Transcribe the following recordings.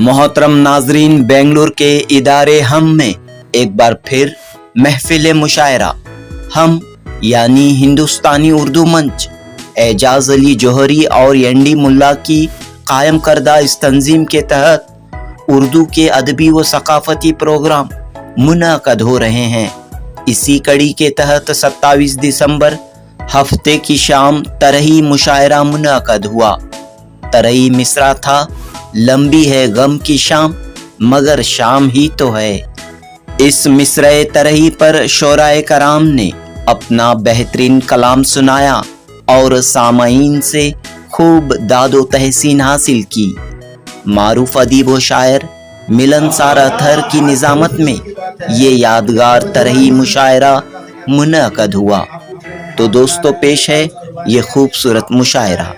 मोहतरम नाजरीन, बेंगलुरु के इदारे हम में एक बार फिर महफिल मुशायरा हम यानी हिंदुस्तानी उर्दू मंच एजाज अली जौहरी और एनडी मुल्ला की कायम करदा इस तंजीम के तहत उर्दू के अदबी व सकाफती प्रोग्राम मुनअक़द हो रहे हैं। इसी कड़ी के तहत 27 दिसंबर हफ्ते की शाम तरही मुशायरा मुनअक़द हुआ। तरही मिसरा था, लंबी है गम की शाम मगर शाम ही तो है। इस मिसरे तरही पर शोराए कराम ने अपना बेहतरीन कलाम सुनाया और सामाईन से खूब दादो तहसीन हासिल की। मारूफ अदीब व शायर मिलनसार अतहर की निज़ामत में ये यादगार तरही मुशायरा मुनअक़द हुआ। तो दोस्तों, पेश है ये खूबसूरत मुशायरा।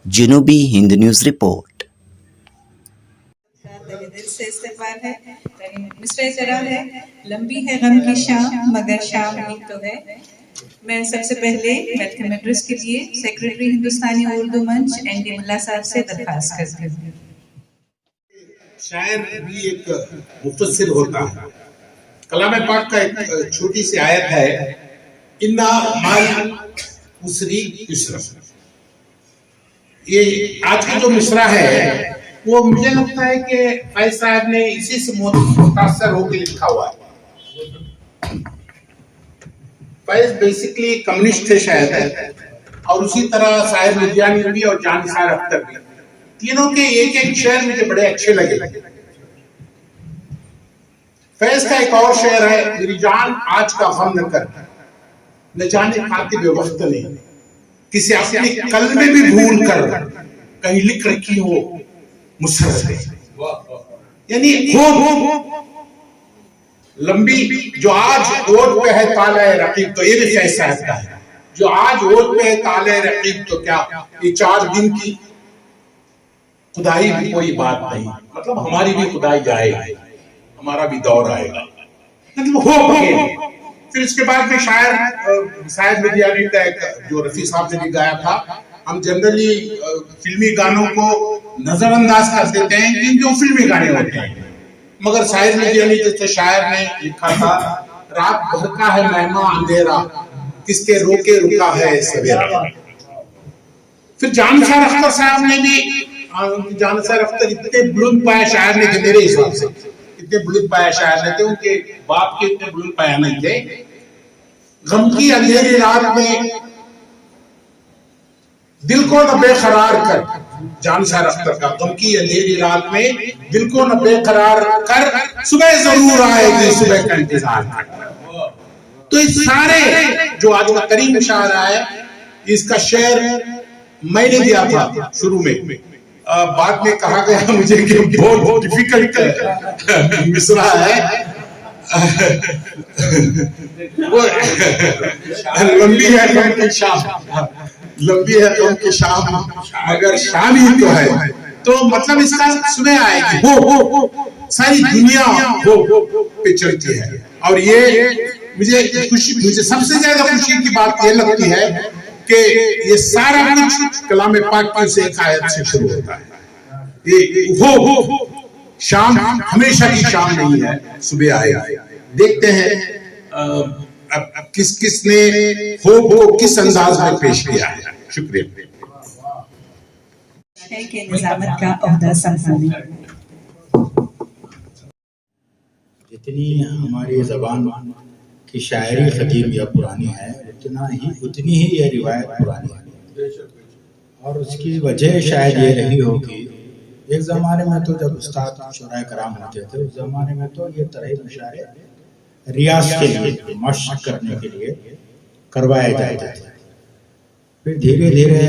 जनूबी हिंद न्यूज़ रिपोर्ट। दिल से इस्तेमाल है, मिसरे जरा है, लंबी है गम की शाम मगर शाम ही तो है। मैं सबसे पहले वेलकम एड्रेस के लिए सेक्रेटरी हिंदुस्तानी उर्दू मंच एनडी मुल्ला साहब से दरख्वास्त करती हूँ। शायर भी एक मुफस्सिर होता है। कलाम पाक का एक छोटी सी आयत है, इन्ना माल उसरी युसरा। ये आज का जो मिसरा है वो मुझे लगता है कि फैज साहब ने इसी से मुतासर होकर लिखा हुआ है। फैज बेसिकली कम्युनिस्ट थे शायद, और उसी तरह साहिर लुधियानी भी और जानिसार अख्तर भी। तीनों के एक एक शेर मुझे बड़े अच्छे लगे। फैज का एक और शेर है, मेरी जान आज का गम न कर, न जाने खातिर बेवक्त नहीं, किसी अपने कल में भी भूल कर कहीं लिख रखी हो मुसरत। यानी हो लंबी जो आज ओट पे है ताला रकीब, तो ये भी फैज साहब का है। जो आज ओट पे है ताला रकीब, तो क्या ये 4 दिन की खुदाई भी कोई बात नहीं, मतलब हमारी भी खुदाई जाएगी, हमारा भी दौर आएगा, मतलब हो। फिर इसके बाद में शायर लुधियानी का जो रफी साहब ने भी गाया था, हम जनरली फिल्मी गानों को नजरअंदाज कर देते हैं कि जो फिल्मी गाने होते हैं, मगर शायर लुधियानी जैसे शायर ने लिखा था, रात भर का है महमा अंधेरा, किसके रोके रुका है सवेरा। फिर जानिसार अख्तर साहब ने भी, जानिसार अख्तर इतने बुलंद पाया शायर ने थे, मेरे हिसाब से इतने बुलंद पाया शायर ने थे, उनके बाप के इतने बुलंद पाया नहीं थे। गम की अंधेरी रात में दिल को न बेकरार कर, जानिसार अख्तर का, गम की अंधेरी रात में दिल को न बेकरार कर, सुबह जरूर आएगी, सुबह का इंतजार कर। तो इस सारे जो आज का करीम मुशायरा है, इसका शेर मैंने दिया था शुरू में, बाद में कहा गया मुझे कि बहुत डिफिकल्ट मिसरा है, वो लंबी है गम की शाम, लंबी है गम की शाम मगर शाम ही तो है। तो मतलब इसका सुबह आएगी, हो सारी दुनिया हो पे चलती है। और ये मुझे सबसे ज्यादा खुशी की बात ये लगती है कि ये सारा कुछ कलाम पाक की से एक आयत से शुरू होता है। ये हो शाम हमेशा की शाम नहीं है, सुबह आए। देखते हैं अब किस ने हो किस अंदाज में पेश किया है। शुक्रिया। के निजामत का ओहदा संभालने। जितनी हमारी ज़बान की शायरी क़दीम या पुरानी है, उतनी ही ये रिवायत पुरानी है। और उसकी वजह शायद ये रही हो कि एक ज़माने में तो जब उस्ताद शुराए कराम होते थे, उस ज़माने में तो ये तरह मुशायरे रियाज के लिए, मश्क करने के लिए करवाए जाते थे। फिर धीरे धीरे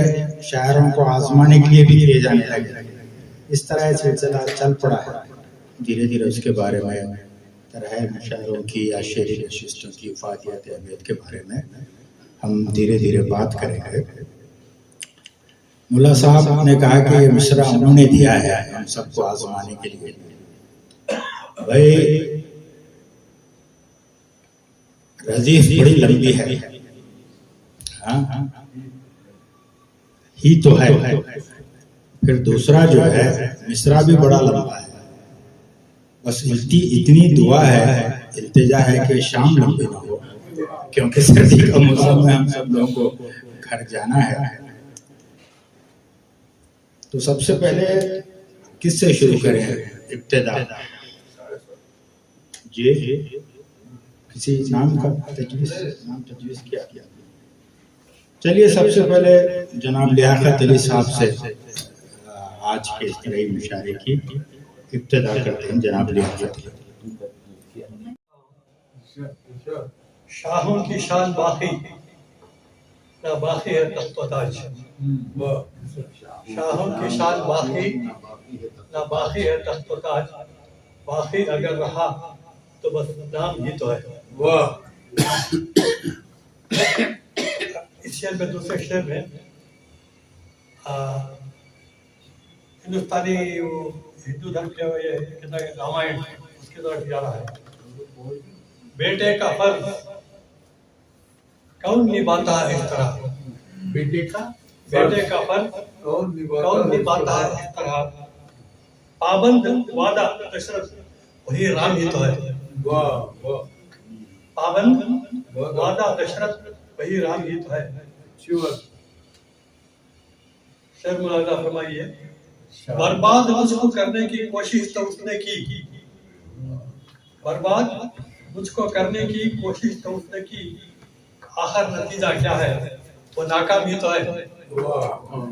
शायरों को आजमाने के लिए भी किए जाने लगे। इस तरह सिलसिला चल पड़ा है। धीरे धीरे उसके बारे में तरह मुशायरों की या शेरी नशिस्तों की इफादियत अहमियत के बारे में हम धीरे धीरे बात करेंगे। मुल्ला साहब ने कहा कि ये मिसरा उन्होंने दिया है हम सबको आजमाने के लिए। भाई रजीफ बड़ी लंबी है, हाँ ही तो है। फिर दूसरा जो है मिसरा भी बड़ा लंबा है, بس اتنی دعا ہے، التجا ہے کہ شام لمبی نہ ہو، کیونکہ سردی کا موسم میں ہم سب لوگوں کو گھر جانا ہے۔ تو سب سے پہلے کس سے شروع کریں ابتدا؟ جی کسی نام کا تجویز کیا؟ چلیے سب سے پہلے جناب لیاقت علی صاحب سے آج کے اجتماعی مشاعرے کی ابتدا کرتے ہیں۔ جناب لیاقت علی۔ شاہوں کی شان باقی نہ باقی ہے تخت و تاج، شاہوں کی شان باقی نہ باقی ہے تخت و تاج، باقی اگر رہا تو بس نام ہی تو ہے۔ اس شعر میں دوسرے شعر میں ہندوستانی ہندو دھرم کے رامائن اس کی طرف جا رہا ہے۔ بیٹے کا فرض کون نبھاتا ہے اس طرح، بیٹے کا فرض کون نبھاتا ہے اس طرح، پابند وعدہ دشرت وہی رام ہی تو ہے، پابند وعدہ دشرت وہی رام ہی تو ہے۔ شعر ملاحظہ فرمائیے، برباد مجھ کو کرنے کی کوشش تو اس نے کی، برباد مجھ کو کرنے کی کوشش تو اس نے کی، آخر نتیجہ کیا ہے وہ ناکام ہی تو ہے،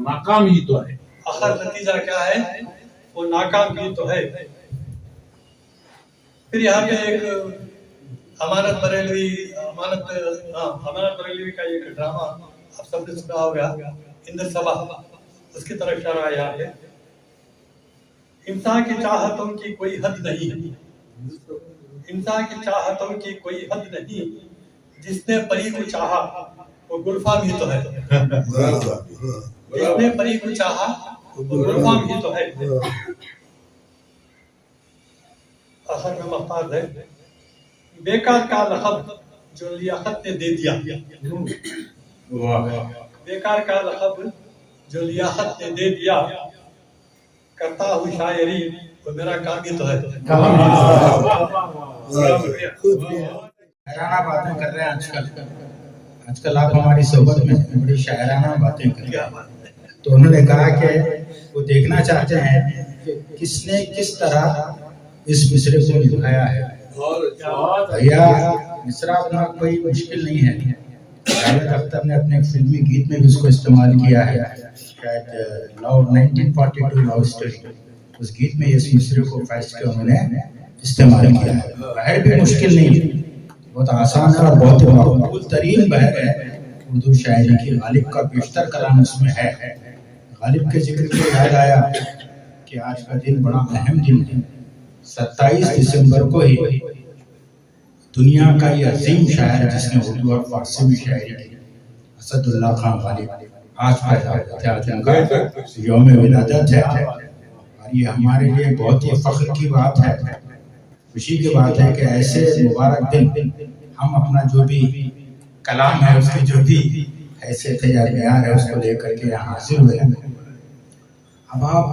ناکام ہی تو ہے۔ آخر نتیجہ کیا ہے وہ ناکام ہی تو ہے۔ پھر یہاں پہ ایک امانت بریلوی کا ایک ڈرامہ آپ سب نے سنا ہوگا، اندر سبا، اس کی طرف اشارہ ہے یہاں پہ۔ انسان کی چاہتوں کی کوئی حد نہیں، انسان کی چاہتوں کی کوئی حد نہیں، جس نے پری کو چاہا وہ گلفام ہی تو ہے، جس نے پری کو چاہا وہ گلفام ہی تو ہے۔ آخر میں مفاد ہے، بیکار کا لقب جو لیاقت نے دے دیا، بیکار کا لقب جو لیاقت نے دے دیا، کرتا ہوں شاعری وہ میرا کام ہی تو ہے۔ شاعرانہ باتیں کر رہے ہیں آج کل آپ ہماری صحبت میں بڑی شاعرانہ باتیں کر رہے ہیں۔ تو انہوں نے کہا کہ وہ دیکھنا چاہتے ہیں کہ کس نے کس طرح اس مصرے کو نبھایا ہے۔ بھیا مصرع اپنا کوئی مشکل نہیں ہے، جاوید اختر نے اپنے فلمی گیت میں بھی اس کو استعمال کیا ہے، شاید 1942 لو اسٹوری، اس گیت میں اس مصرے کو فیض کے انہوں نے استعمال کیا ہے۔ بہر بھی مشکل نہیں، بہت آسان ہے اور بہت مقبول ترین بہر ہے اردو شاعری کی۔ غالب کا بیشتر کلام اس میں ہے۔ غالب کے ذکر سے یاد آیا کہ آج کا دن بڑا اہم دن ہے۔ 27 دسمبر کو ہی دنیا کا یہ عظیم شاعر جس نے اردو اور فارسی میں شاعری کی، اسد اللہ خان غالب، آج پیدا ہوا تھا، آج ان کا یوم ولادت ہے، اور یہ ہمارے لیے بہت ہی فخر کی بات ہے، خوشی کی بات ہے کہ ایسے مبارک دن ہم اپنا جو بھی کلام ہے اس کی جو بھی حیثیت ہے یا معیار ہے اس کو لے کر کے یہاں حاضر ہوئے ہیں۔ اب آپ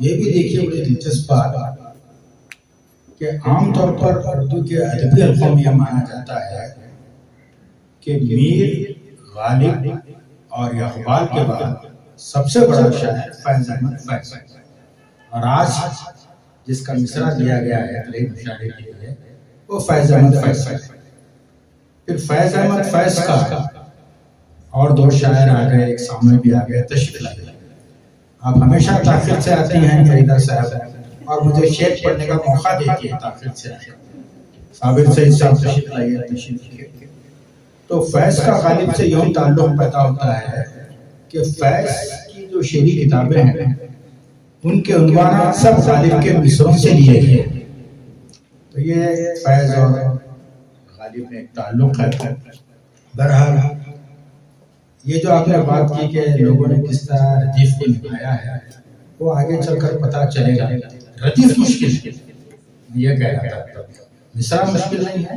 یہ بھی دیکھیے بڑی دلچسپ بات کہ عام طور پر اردو کے ادبی الفاظ میں یہ مانا جاتا ہے کہ میر، غالب اور اقبال کے بعد سب سے بڑا شاعر فیض احمد فیض، اور آج جس کا مصرع دیا گیا ہے اگلے مشاعرے کے لیے وہ فیض احمد فیض ہے۔ پھر فیض احمد فیض کا اور دو شاعر آ گئے، ایک سامنے بھی آ گئے، تشریف لائے۔ آپ ہمیشہ تاخیر سے آتی ہیں فریدہ صاحب اور مجھے شعر پڑھنے کا موقع دیتی ہے، تاخیر سے صابر سعید صاحب تشریف لائیے، تشریف لائیے۔ تو فیض کا غالب سے یوں تعلق پیدا ہوتا ہے کہ فیض کی جو شعری کتابیں ہیں ان کے عنوانات سب غالب کے مصروں سے لیے گئے، تو یہ فیض اور غالب میں ایک تعلق ہے۔ بہرحال یہ جو آپ نے بات کی کہ لوگوں نے کس طرح ردیف کو نبھایا ہے وہ آگے چل کر پتہ چلے گا۔ ردیف مشکل ہے، یہ کہہ رہا تھا، مصرع مشکل نہیں ہے،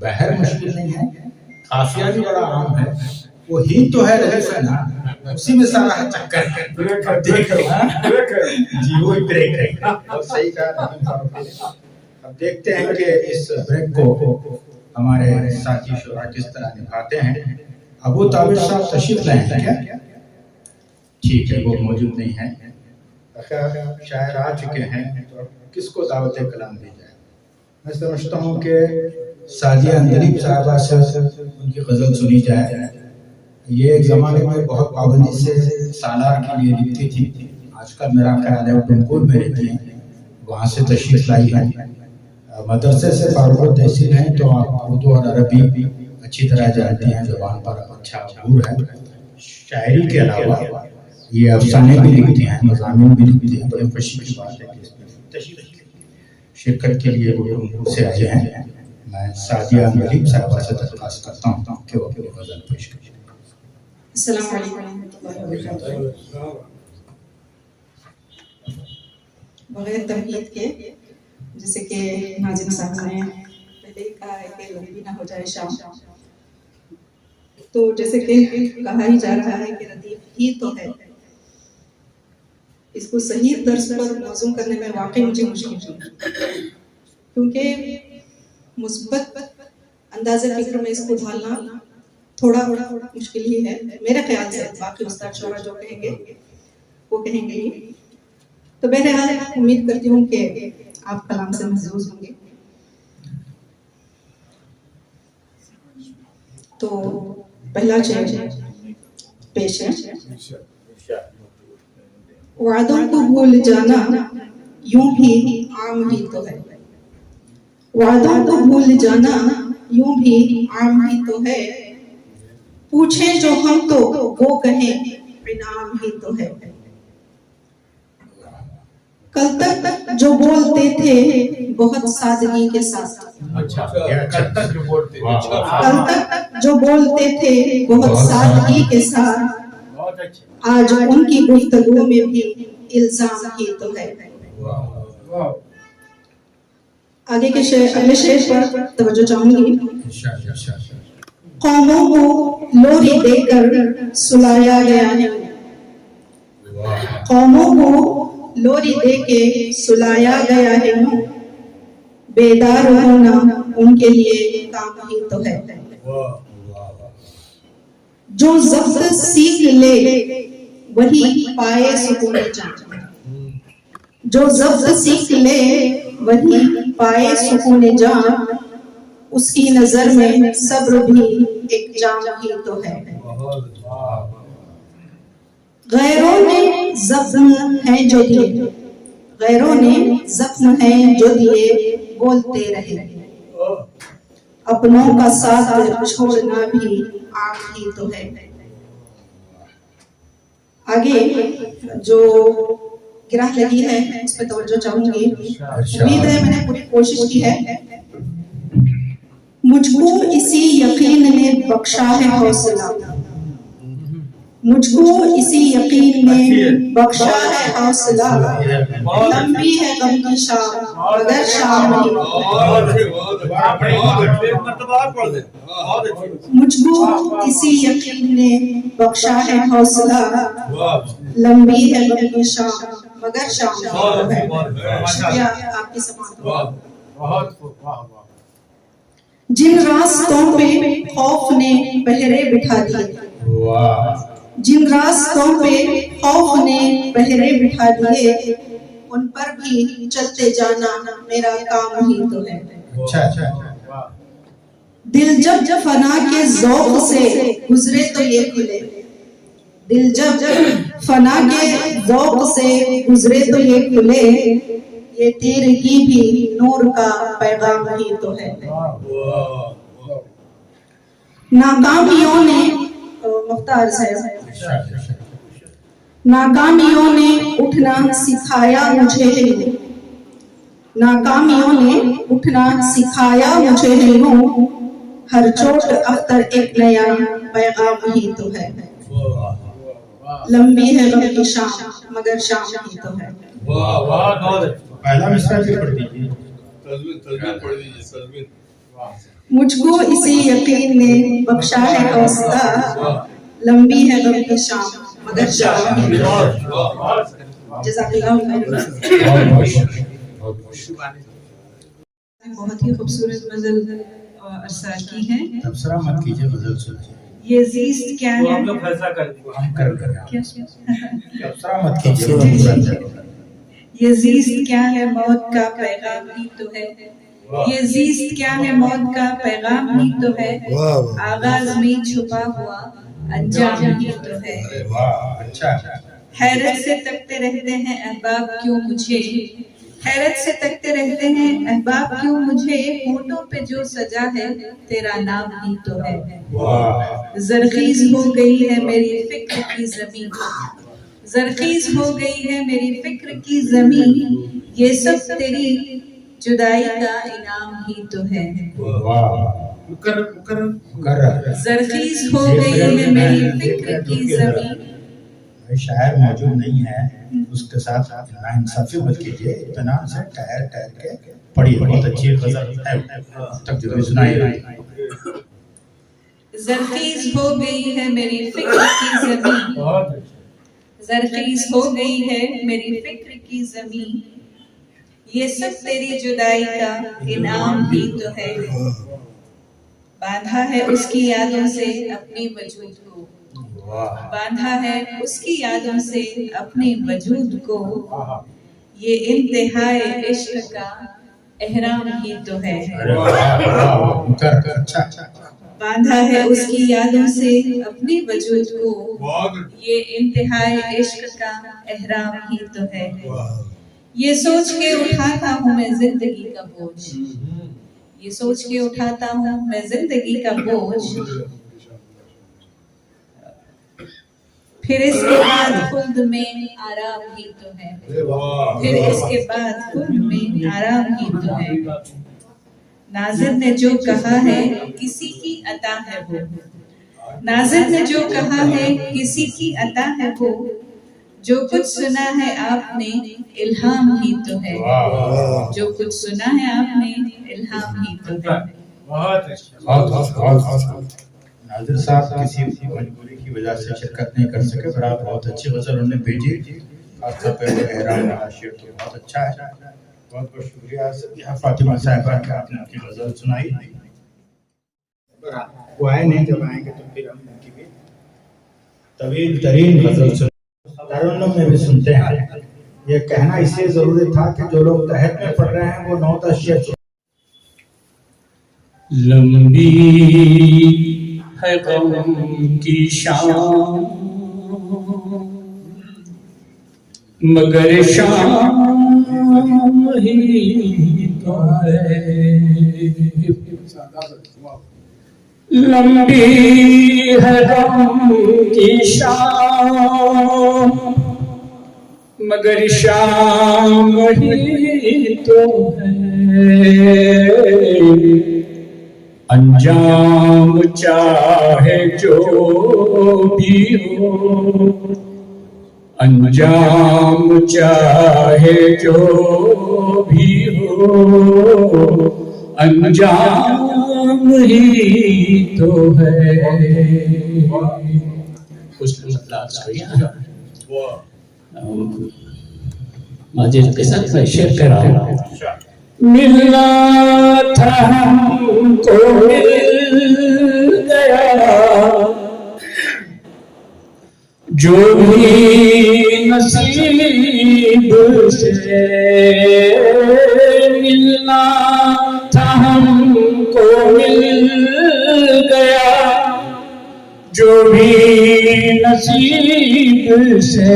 بحر مشکل نہیں ہے، قافیہ بھی بڑا عام ہے، وہ ہی تو ہے ردیف ہے نا، اسی میں سارا چکر ہے، دیکھ رہا جی وہی بریک ہے، اور صحیح کہا اب دیکھتے ہیں کہ اس بریک کو ہمارے ساتھی شعراء کس طرح نبھاتے ہیں. ابو طاہر صاحب تشریف لائے ہیں کیا؟ ٹھیک ہے، وہ موجود نہیں ہیں. شاعر آ چکے ہیں تو کس کو دعوت کلام دی جائے؟ میں سمجھتا ہوں کہ سعدیہ اندلیب صاحبہ سے ان کی غزل سنی جائے. یہ ایک زمانے میں بہت پابندی سے سالار کے لیے لکھتی تھی. آج کل میرا خیال ہے وہ ٹنکور میں رہتی ہیں، وہاں سے تشریف لائی ہیں. مدرسے سے فارغ تحصیل ہیں تو آپ اردو اور عربی اچھی طرح جانتے ہیں، زبان پر اچھا عبور ہے. شاعری کے علاوہ یہ افسانے بھی لکھتی ہیں، مضامین بھی لکھتی ہیں. بڑے خوشی کی بات ہے کہ اس میں تشریف شرکت کے لیے وہ ٹنکور سے آئے ہیں. میں سعدیہ اندلیب صاحبہ سے درخواست کرتا ہوں کہ وہ اپنی غزل پیش کریں. السلام علیکم ورحمۃ اللہ وبرکاتہ. بغیر تمہید کے، جیسے کہ ناظم صاحب نے پہلے ہی کہا ہے کہ لمبی نہ ہو جائے شام، تو جیسے کہ کہا ہی جا رہا ہے کہ ردیف ہی تو ہے، اس کو صحیح طرز پر موزوں کرنے میں واقعی مجھے مشکل تھی، کیونکہ مثبت انداز فکر میں اس کو ڈھالنا تھوڑا مشکل ہی ہے میرے خیال سے. باقی استاد شعراء جو کہیں گے وہ کہیں گے ہی. تو بہرحال امید کرتی ہوں کہ آپ کلام سے محظوظ ہوں گے. تو پہلا شعر پیش ہے. وعدوں کو بھول جانا یوں بھی عام ہی تو ہے، وعدوں کو بھول جانا یوں بھی عام ہی تو ہے، پوچھیں جو ہم تو وہ کہیں انعام ہی تو ہے. کل تک جو بولتے تھے بہت سادگی کے ساتھ، کل تک جو بولتے تھے بہت سادگی کے ساتھ، آج ان کی گفتگو میں بھی الزام ہی تو ہے. آگے کے اگلے شعر پر توجہ چاہوں گی. قوموں کو لوری دے کر سلایا گیا ہے، قوموں کو لوری دے کے سلایا گیا ہے، بیدار ہونا ان کے لیے کام ہی تو ہے. جو ضبط سیکھ لے وہی پائے سکون جان، جو ضبط سیکھ لے وہی پائے سکون جان، اس کی نظر میں صبر بھی ایک جام ہی تو ہے. غیروں نے زخم ہیں جو دیے، غیروں نے زخم ہیں جو دیے بولتے رہے، اپنوں کا ساتھ چھوڑنا بھی آنکھ ہی تو ہے. آگے جو گرہ لگی ہے اس پہ توجہ چاہوں گی. امید ہے میں نے پوری کوشش کی ہے. مجھ کو اسی یقین نے بخشا ہے حوصلہ، مجھ کو اسی یقین نے بخشا ہے حوصلہ، لمبی ہے غم کی شام مگر شام نہیں. مجھ کو اسی یقین نے بخشا ہے حوصلہ، لمبی ہے غم کی شام مگر شام نہیں. شکریہ آپ کی سماعت. جن راستوں پہ خوف نے پہرے بٹھا دیے، جن راستوں پہ خوف نے پہرے بٹھا دیے، ان پر بھی چلتے جانا میرا کام ہی تو ہے. دل جب فنا کے ذوق سے گزرے تو یہ کھلے، دل جب فنا کے ذوق سے گزرے تو یہ کھلے، یہ تیرگی بھی نور کا پیغام ہی تو ہے. ناکامیوں نے مختار صاحب، ناکامیوں نے اٹھنا سکھایا مجھے ہے، ناکامیوں نے اٹھنا سکھایا مجھے ہے، ہر چوٹ اختر ایک نیا پیغام ہی تو ہے. لمبی ہے غم کی شام مگر شام ہی تو ہے. پہلا مصرع بھی پڑھ دیجیے. مجھ کو اسی یقین نے بخشا ہے حوصلہ، لمبی ہے غم کی شام مگر شام ہی تو ہے. جزاک اللہ خیر. बहुत ही खूबसूरत गजल अरसाल की है। तबसरा मत कीजिए, गजल सुनिए। ये जीस्त क्या है, आप लोग फैसला कर हम कर क्या तबसरा मत कीजिए। ये जीस्त क्या है, मौत का पैगाम ही तो है। ये जीस्त क्या है, मौत का पैगाम ही तो है। आगाज में छुपा हुआ अंजाम ही तो है। वाह, अच्छा। हैरत से तकते रहते हैं अहबाब क्यों मुझे, हैरत से तकते रहते हैं अहबाब क्यों मुझे। होठों पे जो सजा है तेरा नाम ही तो है। जरखीज हो गई है मेरी फिक्र की जमीन, जरखीज हो गई है मेरी फिक्र की जमीन। ये सब तेरी जुदाई का इनाम ही तो है। जरखीज हो गई है मेरी फिक्र की जमीन। शायर मौजूद नहीं है, उसके साथ नाइंसाफी मत कीजिए। इत्मीनान से ठहर के पढ़िए, बहुत अच्छी गजल है, तक जरूर सुनाइए। जरखीज हो गई है मेरी फिक्र की जमीन, जरखीज हो गई है मेरी फिक्र की जमीन। ये सब तेरी जुदाई का इनाम ही तो है। बांधा है उसकी यादों से अपने वजूद को, बांधा है उसकी यादों से अपने वजूद को। ये इंतहाए इश्क का एहराम ही तो है। बांधा है उसकी यादों से अपने वजूद को, ये इंतहाए इश्क का एहराम ही तो है। ये सोच के उठाता हूँ मैं जिंदगी का बोझ, ये सोच के उठाता हूँ मैं जिंदगी का बोझ। फिर इसके बाद खुल्द में आराम ही तो है, फिर इसके बाद खुल्द में आराम ही तो है। नाज़िर ने जो कहा है किसी की अता है वो, नाज़िर ने जो कहा है किसी की अता है वो। जो कुछ सुना है आपने इल्हाम ही तो है, जो कुछ सुना है आपने इल्हाम ही तो है। नाज़िर साहब किसी मजबूरी की वजह से शिरकत नहीं कर सके, पर आप बहुत अच्छी गजल उन्हें भेजी। खासतौर पर एहराम वाला शेर तो बहुत अच्छा है। बहुत बहुत शुक्रिया फातिमा साहिबा कि आपने अपनी गजल सुनाई। वो आए नहीं, जब आएंगे तो फिर हम उनकी भी तवील तरीन गजल तरन्नुम में भी सुनते हैं। ये कहना इसलिए जरूरी था कि जो लोग तहत में पढ़ रहे हैं वो 9-10 शेर। लंबी है गम की शाम मगर शाम ही तो है। लंबी है गम की शाम मगर शाम ही तो है। अंजाम चाहे जो भी हो, अंजाम चाहे जो भी हो, अंजाम ही तो है। कुछ माजिद के साथ मैं शेयर कर रहा हूँ। मिलना था हमको मिल गया, जो भी नसीब से मिलना था हमको मिल गया। जो भी नसीब से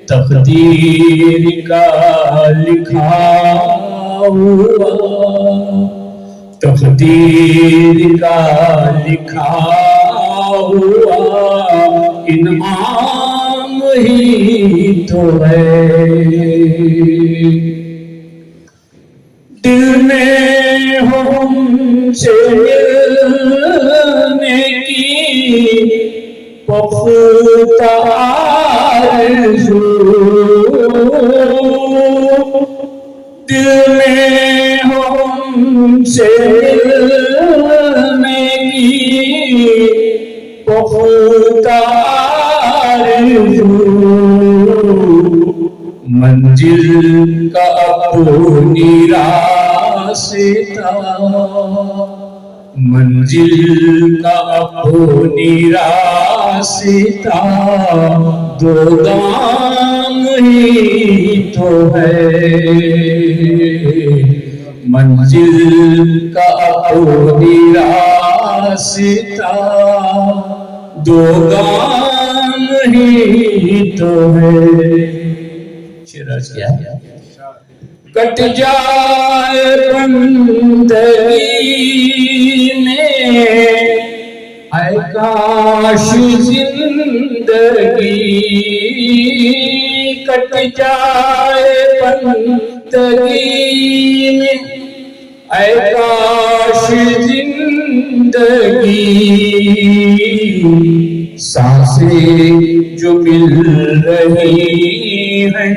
तकदीर का लिखा हुआ, तकदीर का लिखा हुआ इनाम ही तो है। दिल में हो हमसे मिलने की पुख्ता आरज़ू, दिल में हो हमसे मिलने की पुख्ता आरज़ू। मंजिल का अपनी रास्ता, मंजिल का अपनी रास्ता, दो गाम ही तो है। मंजिल का अपनी रास्ता, दो गाम ही तो है। शेराज क्या है? कट जाए बंदगी में ऐ काश जिंदगी, कट जाए बंदगी में ऐ काश जिंदगी, सांसें जो मिल रही हैं,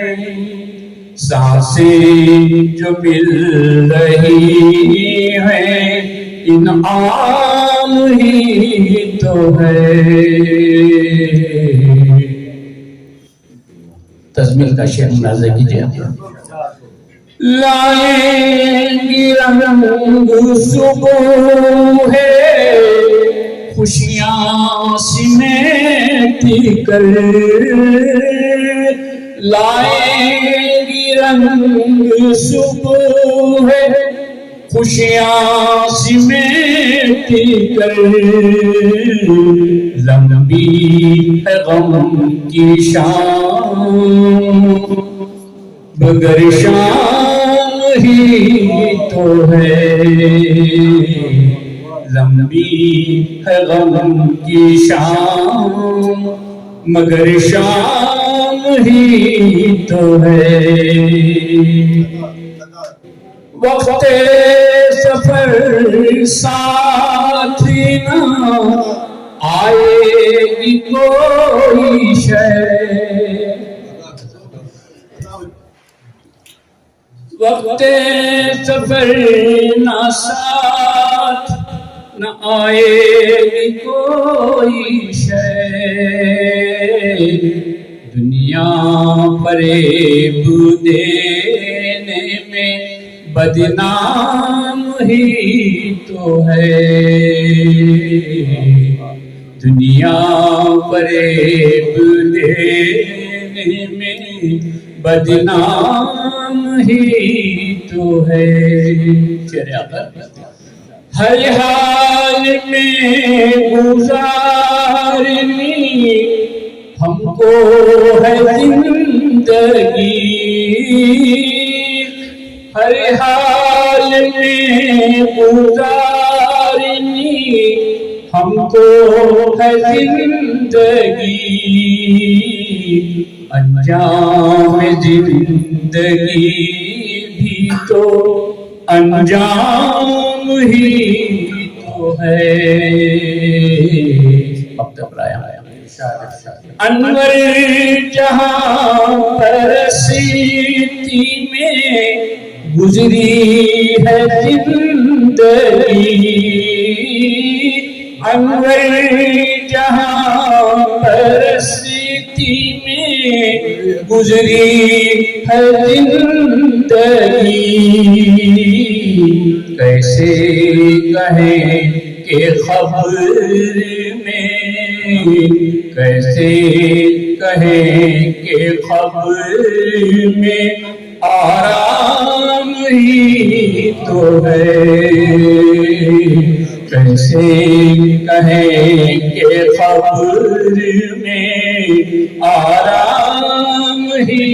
सांसें जो मिल रही हैं, इनाम ही तो है। तज़मील का शेर मुलाज़ा कीजिए। लाएंगी रंग सुबह है, खुशियाँ सिमट कर, लाएंगी रंग सुबह है, खुशियाँ सिमट कर, लंबी है गम की शाम, मगर शाम ही तो है। लंबी है गम की शाम, मगर शाम ही तो है। वक्त सफर साथी ना आएगी कोई शय, वक्त सफर ना साथ न आएगी कोई शय, दुनिया फरेब देने में बदनाम ही तो है। दुनिया फरेब देने में बदनाम ही तो है। हर हाल में गुजारनी हमको है जिंदगी, हर हाल में गुजारनी हमको है जिंदगी, अंजाम जिंदगी भी तो अंजाम ही तो है। वक्त पर आया अनवर जहां पर सीती में गुजरी है जिंदगी, अनवर जहां पर सीती में गुजरी है जिंदगी, कैसे कहें कि खबर में, कैसे कहें कि खबर में आराम ही तो है, कैसे कहें कि खबर में आराम ही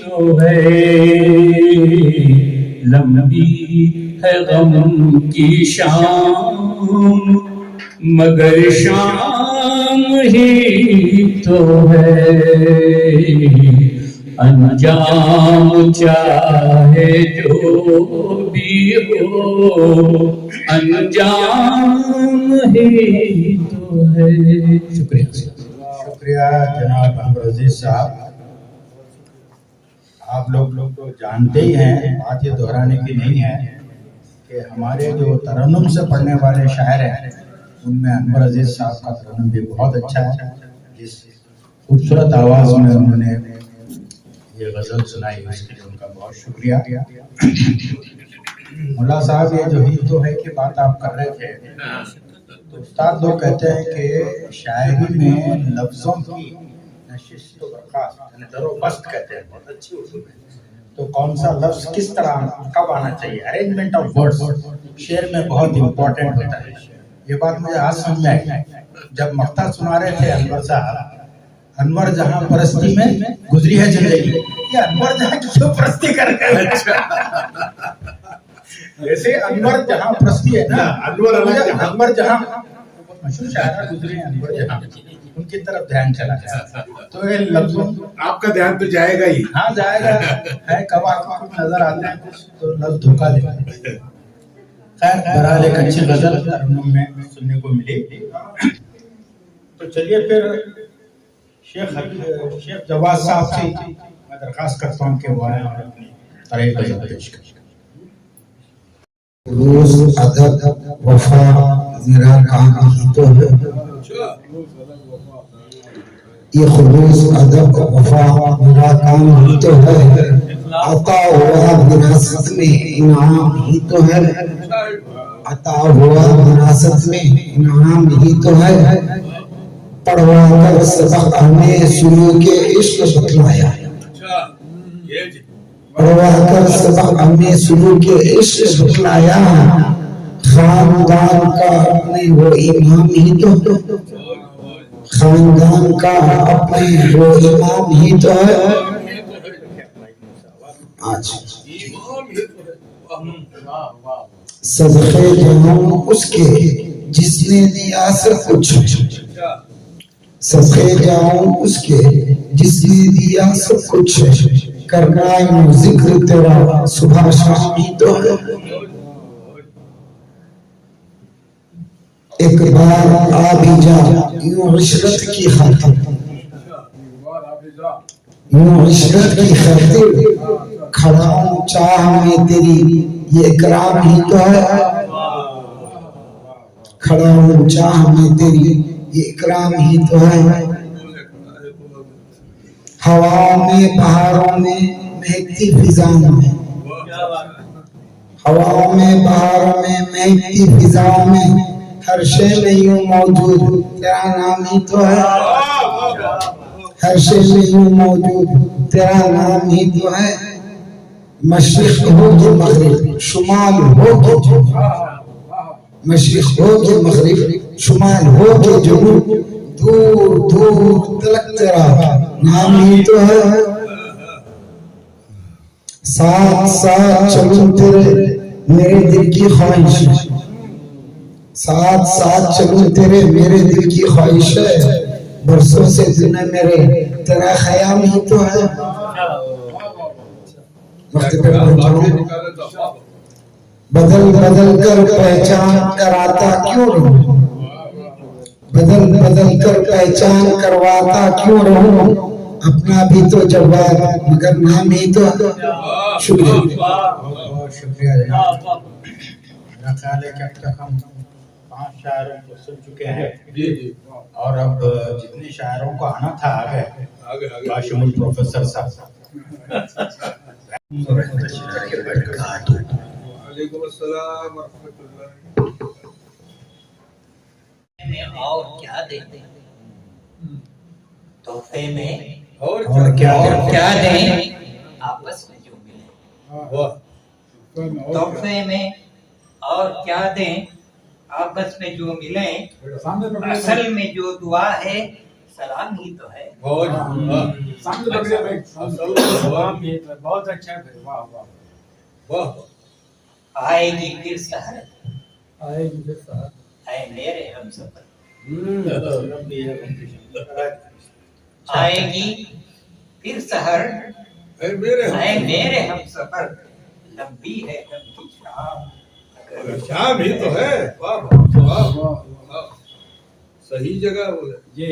तो है। लंबी है गम की शाम मगर शाम ही तो है, अंजाम चाहे जो भी हो अंजाम ही तो है। शुक्रिया जनाब अनवर अजीज साहब। आप लोग तो जानते ही हैं, बात ये दोहराने की नहीं है कि हमारे जो तरन्नुम से पढ़ने वाले शायर हैं उनमें अनवर अजीज साहब का तरन्नुम भी बहुत अच्छा है। जिस खूबसूरत आवाज़ में उन्होंने یہ غزل سنائی اس کے لیے ان کا بہت شکریہ. ملا صاحب یہ جو ہی تو ہے کہ بات آپ کر رہے تھے تو استاد لوگ کہتے ہیں کہ شاعری میں لفظوں کی نشست و برخاست یعنی در و بست کہتے ہیں بہت اچھی اردو میں. تو کون سا لفظ کس طرح کب آنا چاہیے, ارینجمنٹ آف ورڈز شعر میں بہت امپورٹنٹ ہوتا ہے. یہ بات مجھے آج سمجھ میں آئی جب مقطع سنا رہے تھے انور صاحب. انور جہاں پرستی میں گزری ہے زندگی, یہ انور جہاں کیوں پرستی کر رہے ہیں؟ جیسے انور جہاں پرستی ہے نا, انور جہاں مشہور شاعر گزرے ہیں انور جہاں, ان کی طرف دھیان چلا گیا. تو یہ لفظوں آپ کا دھیان تو جائے گا ہی. ہاں جائے گا ہے, کب آپ کو کچھ نظر آتے ہیں کچھ تو لفظ دھوکا دیتے ہیں. خیر بہرحال ایک اچھی غزل ترنم میں سننے کو ملی. تو چلیے پھر شیخ جواد صاحب سے میں درخواست کرتا ہوں کہ وہ آئیں اور اپنی طرح غزل پیش کریں. روز ادب وفا میرا کام ہی تو ہے, یہ خلوص ادب وفا میرا کام ہی تو ہے, عطا ہوا وراثت میں انعام ہی تو ہے, عطا ہوا وراثت میں انعام ہی تو ہے, پڑھوا کر سبق ہمیں سلوک عشق بتلایا, پڑھوا کر سبق ہمیں سلوک عشق بتلایا, خاندان کا اپنے وہ امام ہی تو, خاندان کا اپنے وہ امام ہی تو ہے. آج صدقے جاؤں اس کے جس نے دیا سب کچھ, صدقے جاؤں اس کے جس نے دیا سب کچھ, کرنا یوں ذکر تیرا صبح شام ہی تو ہے. ایک بار آ بھی جا یوں عشرت کی خاطر, یوں عشرت کی خاطر کھڑا ہوں چاہ میں تیری یہ اکرام ہی تو ہے, کھڑا ہوں چاہ میں تیری یہ اکرام ہی تو ہے. ہواؤں میں بہاروں میں مہکتی فضاؤں میں, ہواؤں میں بہاروں میں مہکتی فضاؤں میں, ہر شے میں یوں موجود تیرا نام ہی تو ہے, ہر شے میں یوں موجود تیرا نام ہی تو ہے. مشرق ہو کہ مغرب شمال ہو کہ جنوب, مشرق ہو کہ مغرب شمال ہو کہ جنوب, دور دور تلک تیرا نام ہی تو ہے. ساتھ ساتھ چلوں تیرے میرے دل کی خواہش, ساتھ ساتھ چلوں تیرے میرے دل کی خواہش ہے, برسوں سے دن میرے تیرا خیال ہی تو ہے. وقت پہ پہنچاؤں, بدل بدل کر پہچان کراتا کیوں رہوں, بدل بدل کر پہچان کرواتا کیوں رہوں, اپنا بھی تو جواب مگر نام ہی تو. شکریہ, بہت شکریہ جناب. میرا خیال ہے کہ اب تک ہم 5 شاعروں کو سن چکے ہیں اور اب جتنے شاعروں کو آنا تھا آگے باشمول پروفیسر صاحب. وعلیکم السلام ورحمۃ اللہ. اور کیا دیں تحفے میں, اور کیا دیں آپس میں جو ملے, تحفے میں اور کیا دیں آپس میں جو ملیں, اصل میں جو دعا ہے سلام ہی تو ہے. بہت اچھا. آئے گی پھر سحر, اے میرے ہم سفر, آئے گی پھر سحر, اے میرے ہم سفر, لمبی ہے ہم کی شام ہی تو ہے. صحیح جگہ بولے. جی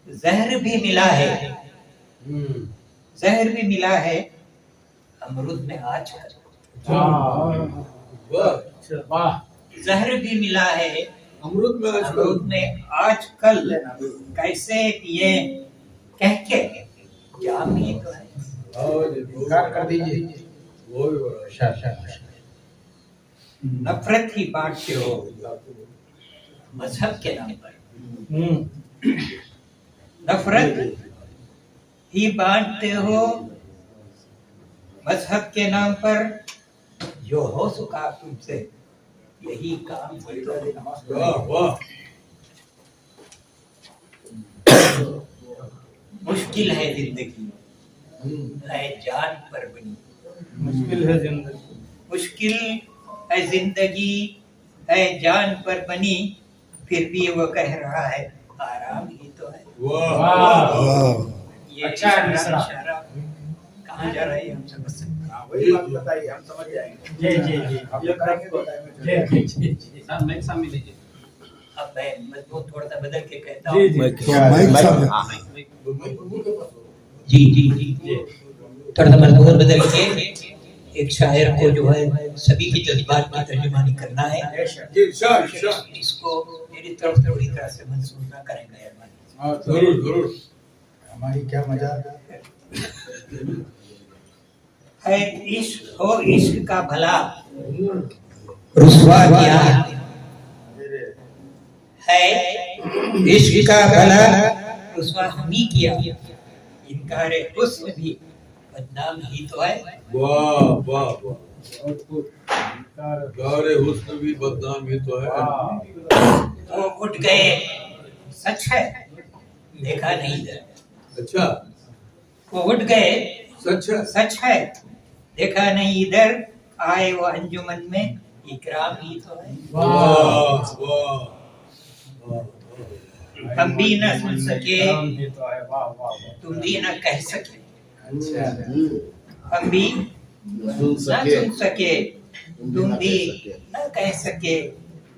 زہر بھی ملا ہے, زہر بھی ملا ہے امرود میں آج کل, زہر بھی ملا ہے امرود میں آج کل, کیسے پیے کہہ کے جام ہی تو ہے. کر دیجیے. نفرت ہی بانٹتے ہو مذہب کے نام پر. نفرت ہی بانٹتے ہو مذہب کے نام پر. جو ہو سکا تم سے یہی کام ہی تو ہے. مشکل ہے زندگی ہے جان پر بنی. مشکل ہے زندگی. مشکل ہے زندگی ہے جان پر بنی. پھر بھی وہ کہہ رہا ہے آرام ہی تو ہے. یہ اشارہ کہاں جا رہا ہے ہم سمجھ سکتے ہیں. وہی بات بتائیے, ہم سمجھ جائیں گے. جی جی جی آپ یہ کریں گے. اب میں مضمون تھوڑا سا بدل کے کہتا ہوں. جی جی جی تھوڑا سا مضمون بدل کے ایک شاعر کو جو ہے سبھی کی جذبات کی ترجمانی کرنا ہے. اس کو میری طرف سے پوری طرح سے منسوخ نہ کریں گے. ضرور. ہماری کیا مجال ہے عشق ہو عشق کا بھلا رسوا کیا ہے. عشق کا بھلا رسوا ہم ہی کیا. انکار حسن بھی بدنام ہی تو ہے. واہ واہ واہ. انکار حسن بھی بدنام ہی تو ہے. وہ اٹھ گئے سچ ہے دیکھا نہیں ادھر. اچھا وہ اٹھ گئے سچ ہے. سچ ہے دیکھا نہیں ادھر. آئے وہ انجمن میں اکرام ہی تو ہے. واہ واہ. ہم بھی نہ سن سکے تم بھی نہ کہہ سکے. ہم بھی نہ سن سکے تم بھی نہ کہہ سکے.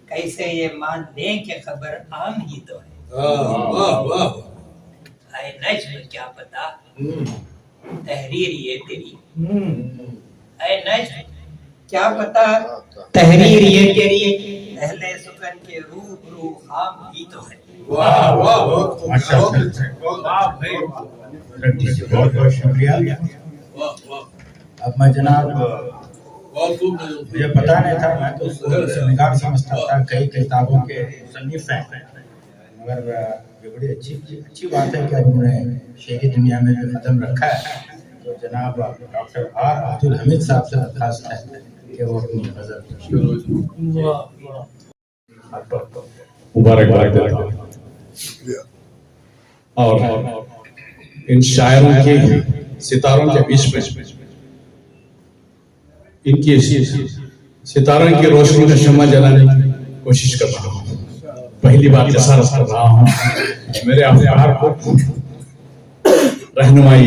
کیسے یہ مان لیں کہ خبر عام ہی تو ہے. واہ واہ. اے نجم کیا پتا تحریر یہ تیری. اے نجم کیا پتا تحریر یہ تیری. اہل سکن کے روبرو خام ہی تو ہے. واہ واہ. بہت بہت شکریہ. واہ واہ. اب میں جناب بہت خوب. مجھے پتا نہیں تھا, میں تو سنگار سمجھتا تھا کئی کتابوں کے مصنف ہیں, مگر یہ بڑی اچھی بات ہے کہ اب انہوں نے شعری دنیا میں جو قدم رکھا ہے. تو جناب ڈاکٹر آر عبدالحمید صاحب سے درخواست ہے کہ وہ اپنی غزل مبارکباد دیتا ہوں. اور ان شاعروں کے ستاروں کے بیچ میں ان کی ستاروں کی روشنی کا شمع جلانے کی کوشش کر رہا ہوں. پہلی بار جسارت کر رہا ہوں. میرے افکار کو رہنمائی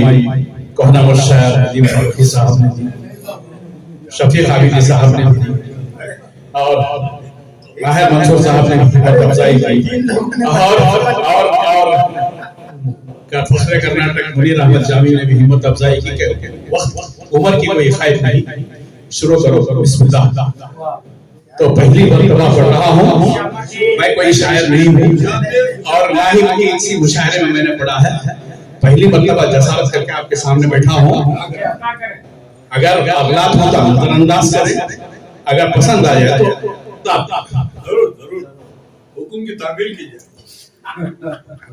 کوہنام الشاعر ندیم فاروقی صاحب نے دی, شفیق عابدی صاحب نے دی, اور ماہر منصور صاحب نے ہمت افزائی کی, اور فخر کرناٹک منیر احمد جامی نے بھی ہمت افزائی کی کہ وقت عمر کی کوئی خواہش نہیں, شروع کرو بسم اللہ. تو پہلی مرتبہ پڑھ رہا ہوں. میں کوئی شاعر نہیں ہوں اور نہ ہی کوئی کسی مشاعرے میں نے پڑھا ہے. پہلی مرتبہ جسارت کر کے آپ کے سامنے بیٹھا ہوں. اگر اغلاط ہو تو نظر انداز کریں, اگر پسند آ جائے تو ضرور ضرور حکم کی تعمیل کیجیے.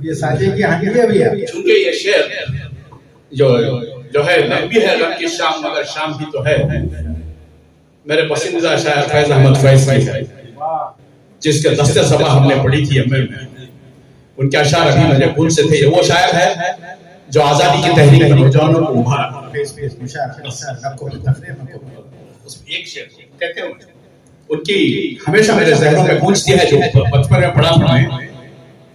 یہ ساتھی کی حقیقت بھی ہے. چونکہ یہ شعر جو ہے لمبی ہے غم کی شام مگر شام بھی تو ہے, میرے پسندیدہ شاعر فیض احمد فیض کی ہے, جس کے دست صبا ہم نے پڑھی تھی امیر میں. ان کے اشعار ابھی مجھے پھول سے تھے. وہ شاعر ہے جو آزادی کی تحریک میں نوجوانوں کو ابھارا. اس میں ایک شعر کہتے ہیں ان کی ہمیشہ میرے ذہنوں میں گونجتی ہے, جو بچپن میں پڑھا ہے.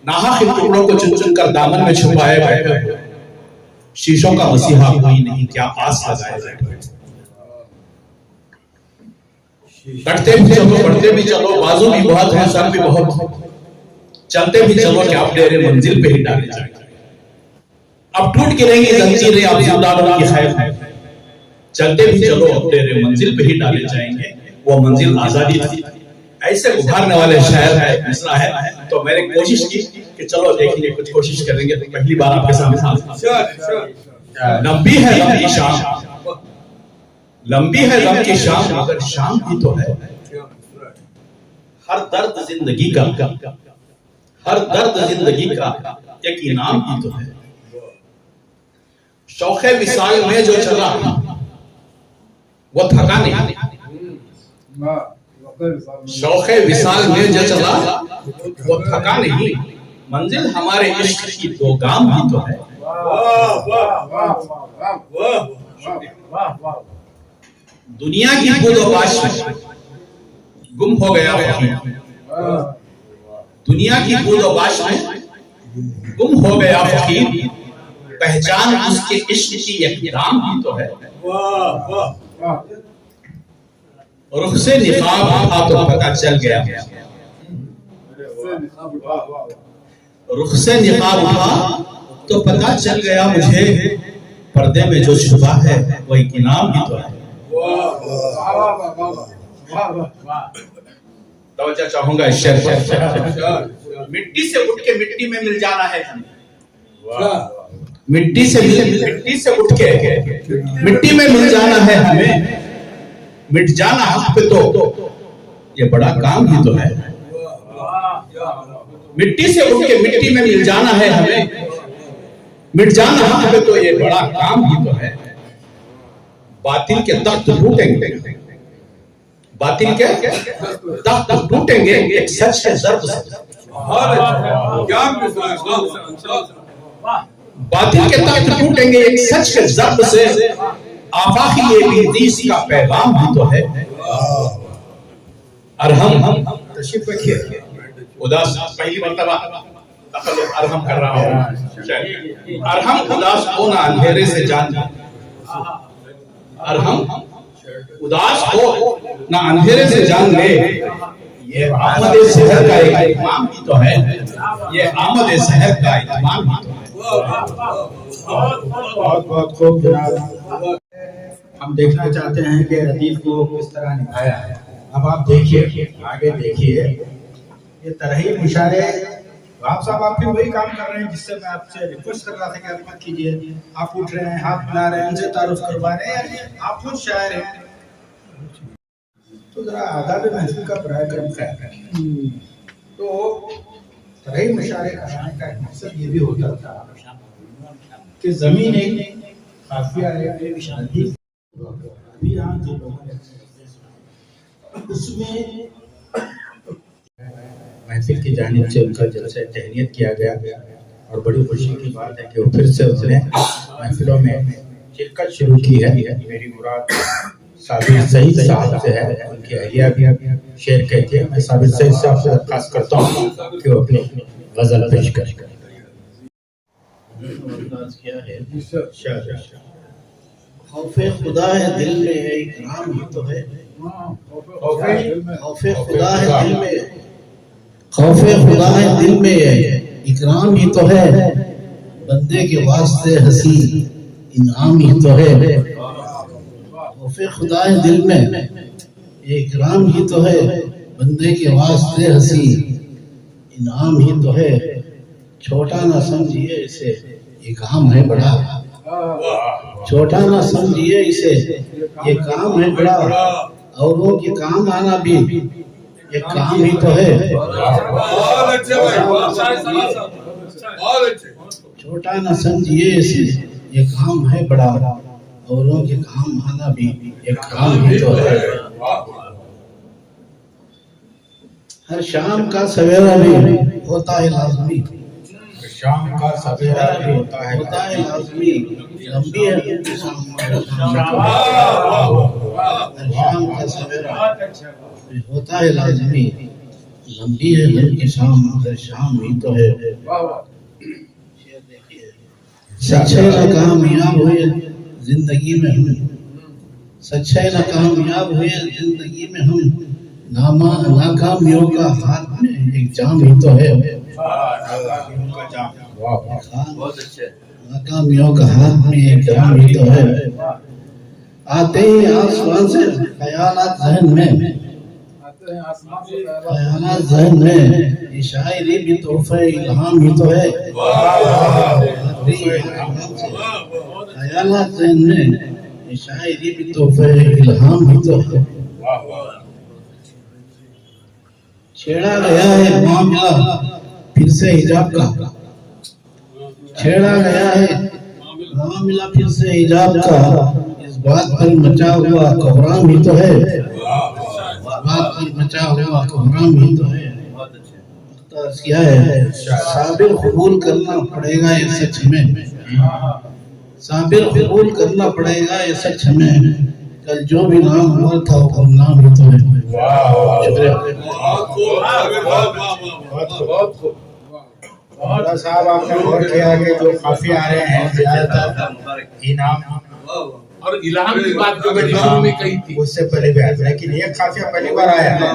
ناحق ان ٹکڑوں کو چن چن کر دامن میں چھپائے بیٹھے, شیشوں کا مسیحا کوئی نہیں کیا آس لگائے بیٹھے. کٹتے بھی چلو بڑھتے بھی چلو, بازو بھی بہت ہیں سر بھی بہت, چلتے بھی چلو کہ آپ ڈیرے منزل پہ ہی ڈالے جائیں. اب ٹوٹ گریں گی زنجیریں آپ زندانوں کی خیر ہے, چلتے بھی چلو اب ڈیرے منزل پہ ہی ڈالے جائیں گے, وہ منزل آزادی تھی. ایسے ابھارنے والے شاعر ہے مصرع ہے. تو میں نے کوشش کی کہ چلو دیکھیں گے, کچھ کوشش کریں گے. تو پہلی بار آپ کے سامنے لمبی ہے غم کی شام، لمبی ہے غم کی شام مگر شام بھی تو ہے. ہر درد زندگی کا، ہر درد زندگی کا ایک انعام بھی تو ہے. شوق وصال میں جو چلا وہ تھکا نہیں، شوق وصال میں جو چلا وہ تھکا نہیں. منزل ہمارے عشق کی دو گام بھی تو ہے. دنیا کی بود و باش میں گم ہو گیا فقیر، دنیا کی بود و باش میں گم ہو گیا فقیر. پہچان اس کے عشق کی ایک دام بھی تو ہے. رخ سے نقاب اٹھا تو پتہ چل گیا، رخ سے نقاب اٹھا تو پتہ چل گیا مجھے، پردے میں جو چھپا ہے وہ ایک انعام بھی تو ہے. توجہ چاہوں گا اس شعر پر. مٹی سے اٹھ کے مٹی میں مل جانا ہے ہمیں، مٹی سے اٹھ کے مٹی میں مل جانا ہے ہمیں. مٹ جانا حق پہ تو یہ بڑا کام ہی تو ہے. مٹی سے اٹھ کے مٹی میں مل جانا ہے ہمیں، مٹ جانا حق پہ تو یہ بڑا کام ہی تو ہے. باطل کے تخت ٹوٹیں گے، باطل کے تخت ٹوٹیں گے ایک سچ کے ضرب سے. باطل کے تخت ٹوٹیں گے ایک سچ کے ضرب سے. آفاقی ابلیس کا پیغام بھی تو ہے. ارحم تشریف رکھیے. اداس پہلی مرتبہ ارحم کر رہا ہوں. ارحم اداس کو نہ اندھیرے سے جان لے، ارحم اداس کو نہ اندھیرے سے جان لے. یہ آمد سحر کا ایک اتمام بھی تو ہے، یہ آمد سحر کا اتمام بھی تو ہے. بہت بہت خوب جناب. ہم دیکھنا چاہتے ہیں کہ ردیف کو کس طرح نبھایا ہے. اب آپ دیکھیے، آگے دیکھیے. یہ ترہیب مشاعرے آپ صاحب آپ پھر وہی کام کر رہے ہیں جس سے میں آپ سے ریکویسٹ کر رہا تھا کہ آپ مت کیجیے. آپ اٹھ رہے ہیں، ہاتھ ملا رہے ہیں، ان سے تعارف کروا رہے ہیں. آپ خود شاعر ہیں تو ذرا آداب محفل کا برائے کرم خیال رکھیں. تو ترہیب مشاعرے کرانے کا ایک مقصد یہ بھی ہوتا تھا کہ زمین ایک قافیہ ہے، ابھی یہاں جو لوگ ہیں اس میں محفل کی جانب سے ان کا جلسہ تہنیت کیا گیا اور بڑی خوشی کی بات ہے کہ وہ پھر سے اس نے محفلوں میں شرکت شروع کی ہے. میری مراد صابر سعید صاحب سے ہے، ان کی اہلیہ بھی شعر کہتی ہے. میں صابر سعید صاحب سے درخواست کرتا ہوں کہ وہ اپنی غزل پیش کریں. خوف خدا ہے دل میں ہے، اکرام ہی تو ہے. خوف خدا ہے دل میں، خوف خدا ہے دل میں ہے، اکرام ہی تو ہے. بندے کے واسطے ہنسی انعام ہی تو ہے. خوف خدا ہے دل میں، یہ اکرام ہی تو ہے. بندے کے واسطے ہنسی انعام ہی تو ہے. چھوٹا نہ سمجھیے اسے، یہ کام ہے بڑا. چھوٹا نہ سمجھیے اسے، یہ کام ہے بڑا. اوروں کے کام آنا بھی ایک کام ہی تو ہے. چھوٹا نہ سمجھیے اسے، یہ کام ہے بڑا. اوروں کے کام آنا بھی ایک کام ہی تو ہے. ہر شام کا سویرا بھی ہوتا ہے لازمی، شام کا سویرا بھی ہوتا ہے لازمی. لمبی ہے شام کا سویرا ہوتا ہے لازمی. لمبی ہے دن کی شام مگر شام ہی تو ہے. سچے نہ کامیاب ہوئے زندگی میں ہم، سچے نہ کامیاب ہوئے زندگی میں ہم. ناکامیوں کا ہاتھ میں ایک جام ہی تو ہے. ناکامیوں کا ہاتھ میں ایک جام ہی تو ہے. آتے ہی آسمان سے خیالات ذہن میں، خیالات ذہن میں. یہ شاعری بھی تحفہ الہام ہی تو ہے. ख्यालात ज़हन में, ये शायरी भी तोहफे इल्हाम भी तो है। छेड़ा गया है मामला फिर से हिजाब का, छेड़ा गया है मामला फिर से हिजाब का, इस बात पर मचा हुआ कोहराम ही तो है, बात पर मचा हुआ कोहराम ही तो है। क्या है, साबिर कबूल करना पड़ेगा ये सच में, साबिर कबूल करना पड़ेगा ये सच में, कल जो भी नाम हुआ था वो नाम ही तो है। शुक्रिया। साहब आपने गौर किया कि जो काफी आ रहे हैं ज्यादातर इनाम और इल्हाम की बात जो मैंने शुरू में कही थी उससे पहले भी आया, लेकिन ये काफिया पहली बार आया है।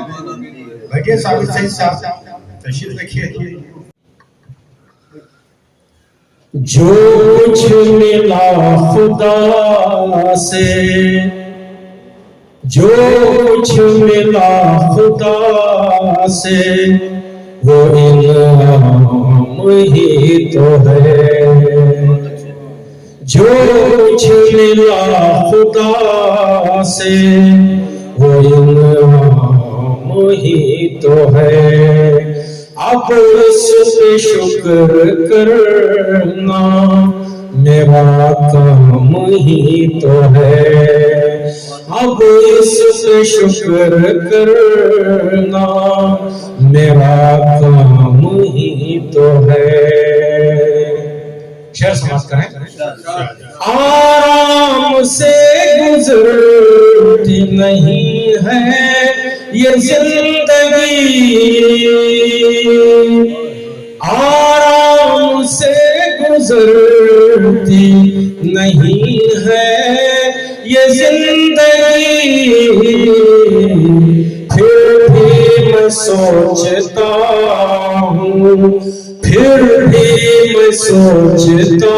बैठिए साबिर सईद साहब, तशरीफ रखिए। जो कुछ मिला खुदा से, जो कुछ मिला खुदा से, वो इनाम ही तो है। जो कुछ मिला खुदा से, वो इनाम ही तो है। अब इस पे शुक्र करना मेरा काम ही तो है। अब इस पे शुक्र करना मेरा काम ही तो है। शेर समाप्त करें। आराम से गुजरती नहीं है ये जिंदगी, आराम से गुजरती नहीं है ये जिंदगी। फिर भी मैं सोचता हूँ, फिर भी मैं सोचता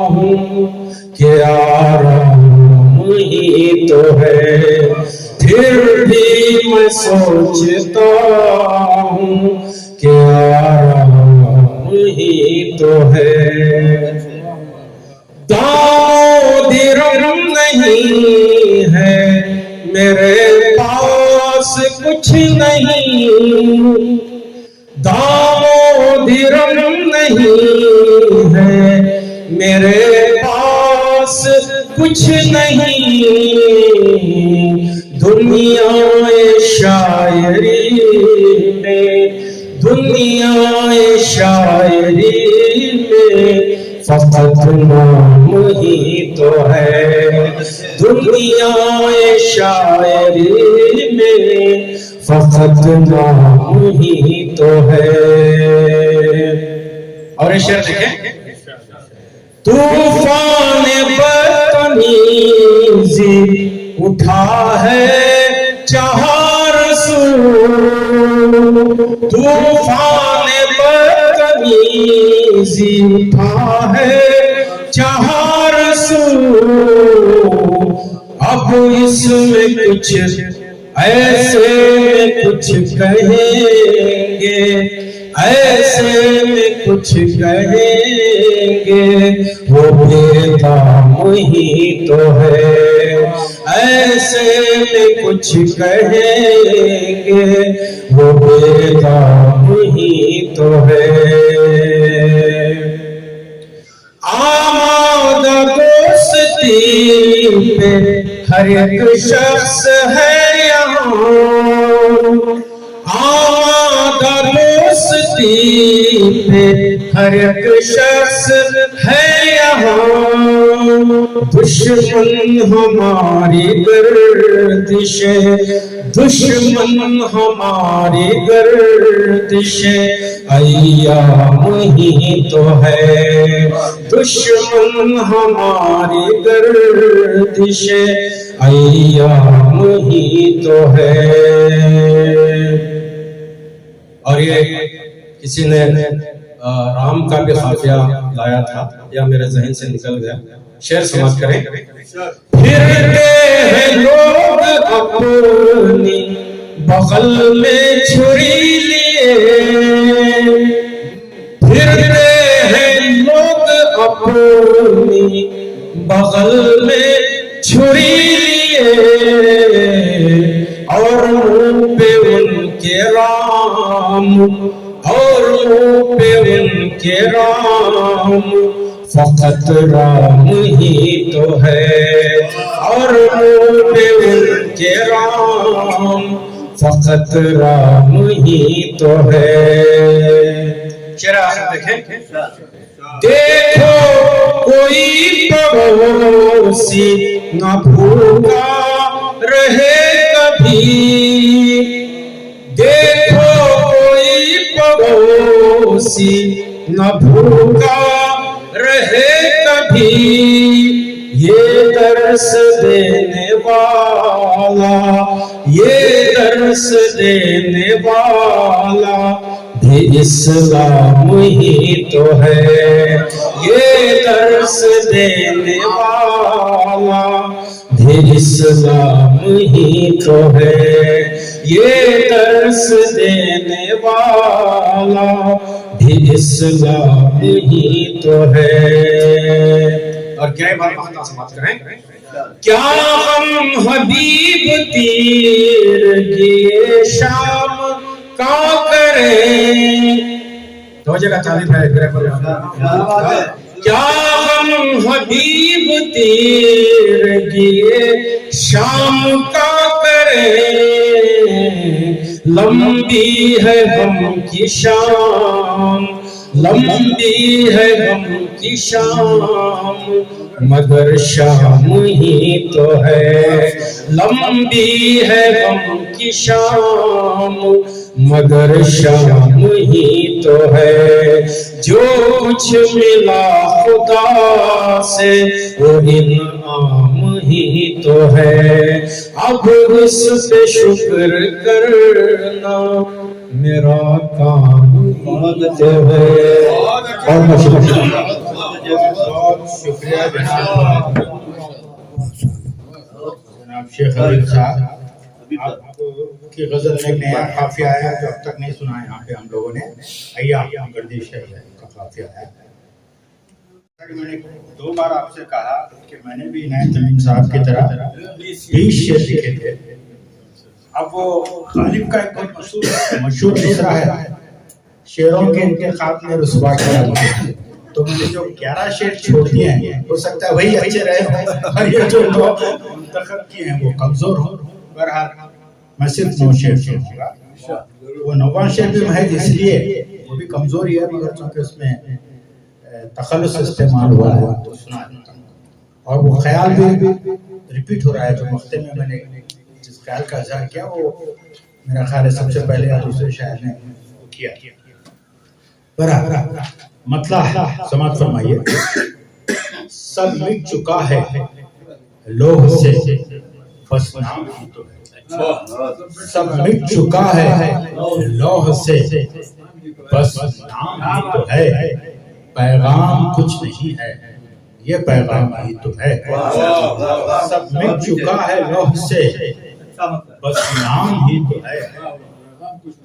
हूँ कि आराम ही तो है। फिर भी मैं सोचता हूँ कि आराम ही तो है। दाम नहीं है मेरे पास कुछ नहीं, दामोदरम नहीं है मेरे पास कुछ नहीं। दुनिया शायरी में, दुनिया शायरी में फकत नाम ही तो है। दुनिया शायरी में फकत नाम ही तो है। और ये शेर देखें। तूफान बदतमीजी उठा है चार सू, तूफान बदतमीजी उठा है चार सू। अब इसमें कुछ ऐसे में कुछ कहेंगे, ऐसे में कुछ कहेंगे वो बेदाम ही तो है। ऐसे में कुछ कहेंगे वो बेदाम ही तो है। आमादा दोस्ती पे हर एक शख्स है यहाँ, आमादा दोस्ती पे हर एक शख्स है यहाँ। दुश्मन हमारी गर्दिशें, दुश्मन हमारी गर्दिशें अय्याम ही तो है। दुश्मन हमारी गर्दिशें अय्याम ही तो है। और ये किसी ने राम का भी काफिया लाया था, या मेरे जहन से निकल गया। शेर समाप्त करें। फिरते हैं लोग अपनी बगल में छुरी लिए, फिरते हैं लोग अपनी बगल में छुरी लिए और मुंह पे उनके राम, और मुंह पे उनके राम, फकत राम ही तो है, और मुंह पे उनके राम, फकत राम ही तो है। शेरा देखें, देखो कोई पड़ोसी न भूखा रहे कभी, देखो कोई पड़ोसी न भूखा रहे कभी, ये दर्स देने वाला, ये दर्स देने वाला भी इस्लाम ही तो है, ये दर्स देने वाला भी इस्लाम ही तो है, ये दर्स देने वाला भी इस्लाम ही तो है। और क्या बात समाप्त करें, क्या हम हबीब तीर किए शाम का करें, दो जगह चालीस है, क्या हम हबीब तीर किए शाम का करें, लंबी है गम की शाम, लंबी है गम की शाम, मगर शाम ही तो है, लंबी है गम की शाम, मगर शाम ही तो है। जो कुछ मिला खुदा से वो इनाम ही तो है, अब उस पे शुक्र करना मेरा काम तो है। बहुत शुक्रिया जनाब शेख अली साहब, आपकी गजल में नया काफिया आया जो अब तक नहीं सुना है यहाँ पे हम लोगों ने, अय्या गर्दिश है का काफिया है। मैंने 2 बार आपसे कहा कि मैंने भी इनायत अमीन साहब की तरह 20 शेर लिखे थे। अब वो गालिब का एक बहुत मशहूर मिसरा है, शेरों के इंतखाब में रुसवा किया मुझे, तो मुझे जो 11 शेर छोड़ दिए हैं हो सकता है वही अच्छे रहे और ये जो मुंतखब किए हैं वो कमजोर हो। बहरहाल मैं सिर्फ 9 शेर सुनाऊंगा, वो 9वां शेर भी महज इसलिए वो भी कमजोर ही है मगर चूंकि उसमें तखल्लुस इस्तेमाल हुआ है तो सुना देता हूं। और वो ख्याल भी रिपीट हो रहा है, जो मख्ते में मैंने जिस ख्याल का इज़हार किया वो मेरा ख्याल है सबसे पहले या दूसरे शायर ने किया। बराबर मतलब समाप्त फरमाइए, सब मिट चुका है लोह से बस नाम ही तो है, सब मिट चुका है लोह से बस नाम ही तो है, पैगाम कुछ नहीं है ये पैगाम ही तो है। सब मिट चुका है लोह से बस नाम ही तो है,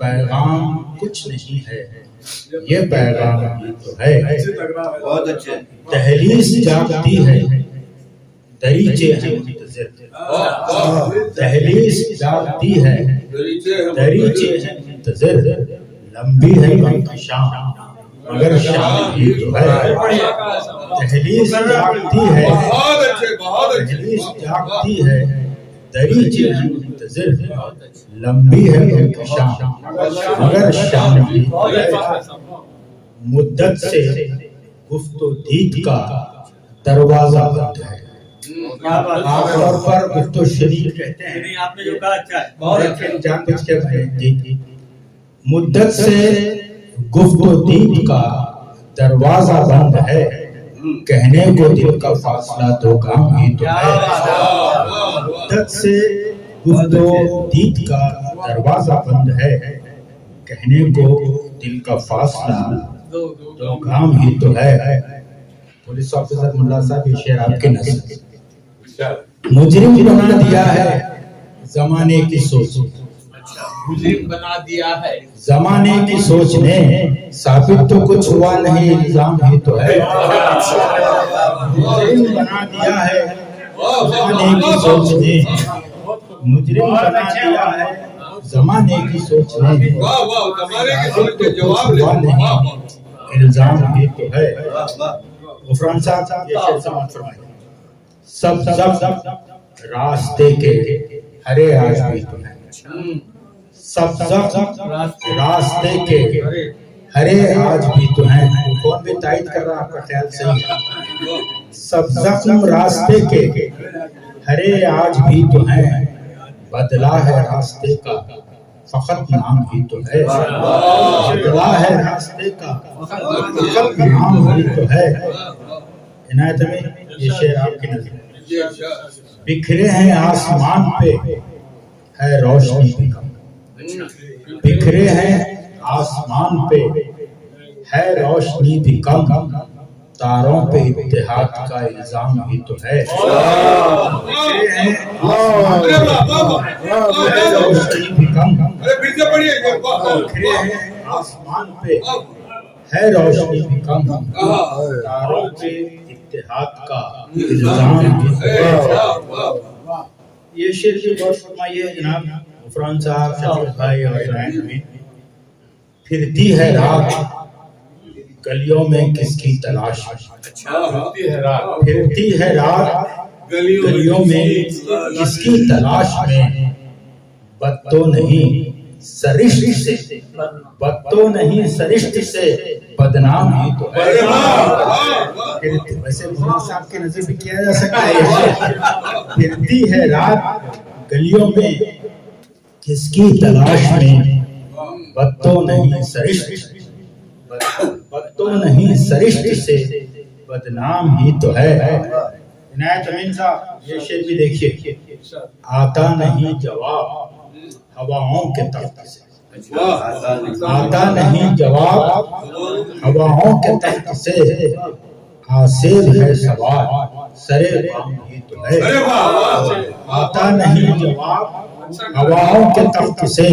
पैगाम कुछ नहीं है ये पैगाम ही तो है। बहुत अच्छे। दहलीज जागती है दरीचे हैं मुंतज़िर, दहलीज जागती है दरीचे हैं मुंतज़िर, लंबी है गम की शाम मगर शाम ही तो है। दहलीज जागती है, दहलीज जागती है दरीचे हैं मुंतज़िर, लंबी है गम की शाम मगर शाम ही तो है। मुद्दत से गुफ्तो दीद का दरवाजा बंद है, आमतौर पर गुफ्तो शरीफ कहते हैं, आपने जो कहा अच्छा है, बहुत अच्छे जानबूझ के जी। मुद्दत से गुफ्तो दीद का दरवाजा बंद है, कहने को दिल का फासला 2 गांव ही तो है। मुद्दत से गुफ्तो दीद का दरवाजा बंद है, कहने को दिल का फासला 2 गांव ही तो है। पुलिस ऑफिसर मुल्ला साहब ये शेर आपके नजर, मुजरिम बना दिया है जमाने की सोच, मुजरिम बना दिया है जमाने की सोच ने, साबित तो कुछ हुआ नहीं इल्जाम ही तो है। مجرم بنا دیا ہے زمانے کی سوچ نے، مجرم بنا دیا ہے زمانے کی سوچ نے، الزام بھی تو ہے۔ غفران صاحب یہ شعر سماعت فرمائیں۔ سب راستے کے ہرے آج بھی تو ہے، سب راستے کے ہرے آج بھی تو ہیں۔ کون بھی تائید کر رہا آپ کا خیال صحیح ہے؟ سب زخم راستے کے ہرے آج بھی تو ہیں، بدلا ہے راستے کا فقط نام ہی تو ہے، بدلا ہے راستے کا فقط نام ہی تو ہے۔ عنایت میں یہ شعر آپ کی نظر، بکھرے ہیں آسمان پہ ہے روشنی بھی کم، بکھرے ہیں آسمان پہ ہے روشنی بھی کم، تاروں پہ اتحاد کا الزام بھی تو ہے، بکھرے ہیں روشنی بھی کم، بکھرے ہیں آسمان پہ ہے روشنی بھی کم، تاروں پہ اتحاد کا الزام بھی تو ہے۔ یہ شعر کی غور فرمائیے جناب غفران صاحب، شفیق بھائی اور عنایت میں۔ پھرتی ہے رات گلیوں میں کس کی تلاش، پھرتی ہے رات گلیوں میں کس کی تلاش میں، بد تو نہیں سرشت سے، بد تو نہیں سرشت سے بدنام ہی تو ہے۔ ویسے مولانا صاحب کی نظر بھی کیا جا سکتا ہے، پھرتی ہے رات گلیوں میں کس کی تلاش میں، بد تو نہیں سرشت، بد تو نہیں سرشت سے بدنام ہی تو ہے۔ عنایت امین صاحب یہ شعر بھی دیکھیے، آتا نہیں جواب ہواؤں کے تخت سے، آتا نہیں جواب ہواؤں کے تخت سے، حاصل ہے سوال سرے بام ہی تو ہے، آتا نہیں جواب ہواؤں کے تخت سے،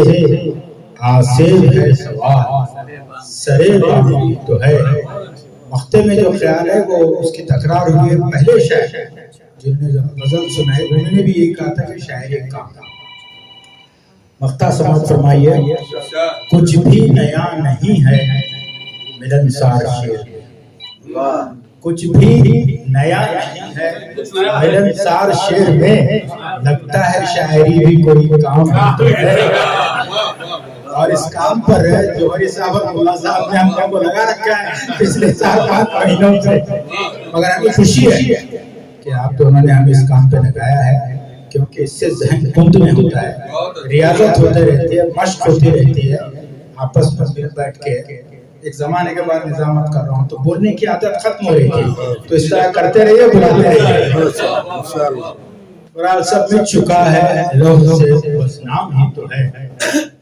حاصل ہے سوال سرے بام ہی تو ہے۔ مختے میں جو خیال ہے وہ اس کی تکرار ہوئی ہے پہلے شاعر جن نے غزل سنائے انہوں نے بھی یہی کہا تھا کہ شاعر ایک کام تھا۔ مختہ سماعت فرمائیے، کچھ بھی نیا نہیں ہے ملنسار شعر میں، کچھ بھی نیا نہیں ہے ملنسار شعر میں، لگتا ہے شاعری بھی کوئی کام ہے۔ اور اس کام پر جوہری صاحب اور مولا صاحب نے ہم لوگوں کو لگا رکھا ہے پچھلے 4-5 مہینوں سے، مگر ہمیں خوشی ہے کہ آپ دونوں نے ہمیں اس کام پہ لگایا ہے، کیونکہ اس سے ذہن کند میں ہوتا ہے، ریاضت ہوتے رہتی ہے، مشق ہوتی رہتی ہے، آپس میں مل بیٹھ کے۔ ایک زمانے کے بعد نظامت کر رہا ہوں تو بولنے کی عادت ختم ہو رہی تھی، تو اس طرح کرتے رہیے، بلاتے رہیے۔ برحال سب مٹ چکا ہے لوح سے بس نام ہی تو ہے،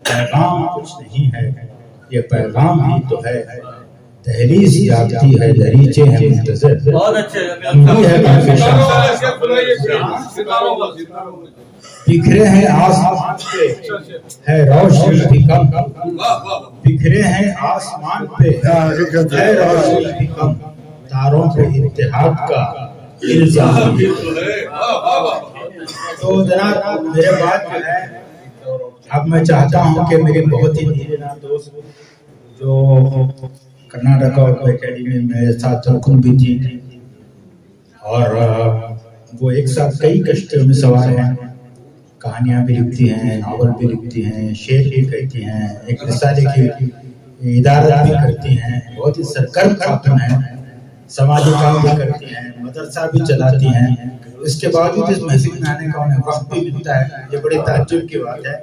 پیغام کچھ نہیں ہے یہ پیغام ہی تو ہے، تحریز جاگتی ہے دریچے ہیں منتظر، امید ہے کافی شاہ، بکھرے ہیں آسمان پہ ہے روشنی بھی کم، بکھرے ہیں آسمان پہ ہے روشنی بھی کم، تاروں پہ اتحاد کا الزام بھی تو ہے۔ تو جناب میرے بات جو ہے، اب میں چاہتا ہوں کہ میری بہت ہی دھیرے نام دوست جو کرناٹک اردو اکیڈمی میں ساتھ رکن بھی تھی اور وہ ایک ساتھ کئی کشتیوں میں سوار ہیں، کہانیاں بھی لکھتی ہیں، ناول بھی لکھتی ہیں، شعر بھی کہتی ہیں، ایک رسالے کی ادارت بھی کرتی ہیں، بہت ہی سرگرم خاتون ہیں، سماجی کام بھی کرتی ہیں، مدرسہ بھی چلاتی ہیں، اس کے باوجود اس محفل میں آنے کا انہیں وقت بھی ملتا ہے، یہ بڑی تعجب کی بات ہے۔